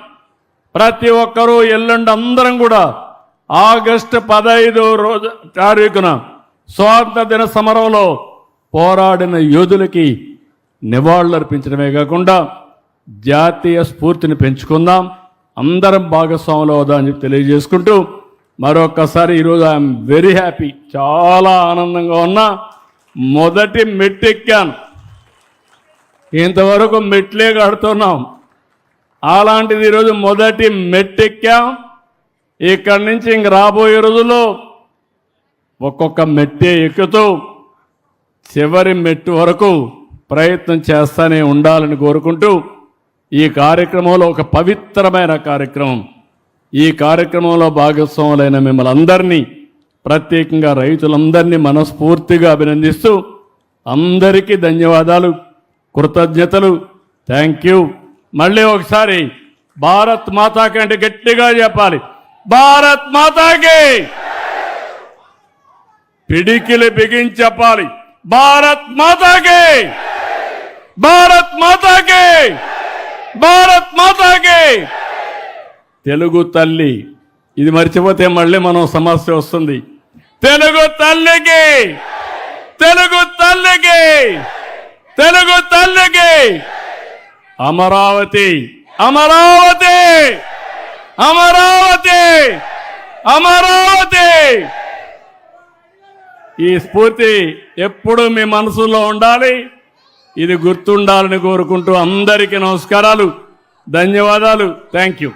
ప్రతి ఒక్కరూ ఎల్లుండి అందరం కూడా ఆగస్టు 15 తారీఖున స్వాతంత్ర దిన సమరంలో పోరాడిన యోధులకి నివాళులర్పించడమే కాకుండా జాతీయ స్ఫూర్తిని పెంచుకుందాం, అందరం భాగస్వాములు అవుదామని చెప్పి తెలియజేసుకుంటూ మరొకసారి ఈరోజు ఐఎమ్ వెరీ హ్యాపీ, చాలా ఆనందంగా ఉన్నా. మొదటి మెట్టెక్కాను, ఇంతవరకు మెట్లే కడుతున్నాం, అలాంటిది ఈరోజు మొదటి మెట్టెక్కాం. ఇక్కడి నుంచి ఇంక రాబోయే రోజుల్లో ఒక్కొక్క మెట్టే ఎక్కుతూ చివరి మెట్టు వరకు ప్రయత్నం చేస్తూనే ఉండాలని కోరుకుంటూ ఈ కార్యక్రమంలో ఒక పవిత్రమైన కార్యక్రమం, ఈ కార్యక్రమంలో భాగస్వాములైన మిమ్మల్ని అందరినీ, ప్రత్యేకంగా రైతులందరినీ మనస్ఫూర్తిగా అభినందిస్తూ అందరికీ ధన్యవాదాలు, కృతజ్ఞతలు. Thank you. మళ్ళీ ఒకసారి భారత్ మాతాకి అంటే గట్టిగా చెప్పాలి, భారత్ మాతాకి. పిడికిలి బిగించి చెప్పాలి, భారత్ మాతాకి, భారత్ మాతాకి, భారత్ మాతాకి. తెలుగు తల్లి, ఇది మర్చిపోతే మళ్ళీ మనం సమస్య వస్తుంది. తెలుగు తల్లికి, తెలుగు తల్లికి, తెలుగు తల్లికి. అమరావతి, అమరావతి, అమరావతి, అమరావతి. ఈ స్ఫూర్తి ఎప్పుడు మీ మనసులో ఉండాలి, ఇది గుర్తుండాలని కోరుకుంటూ అందరికీ నమస్కారాలు, ధన్యవాదాలు. Thank you.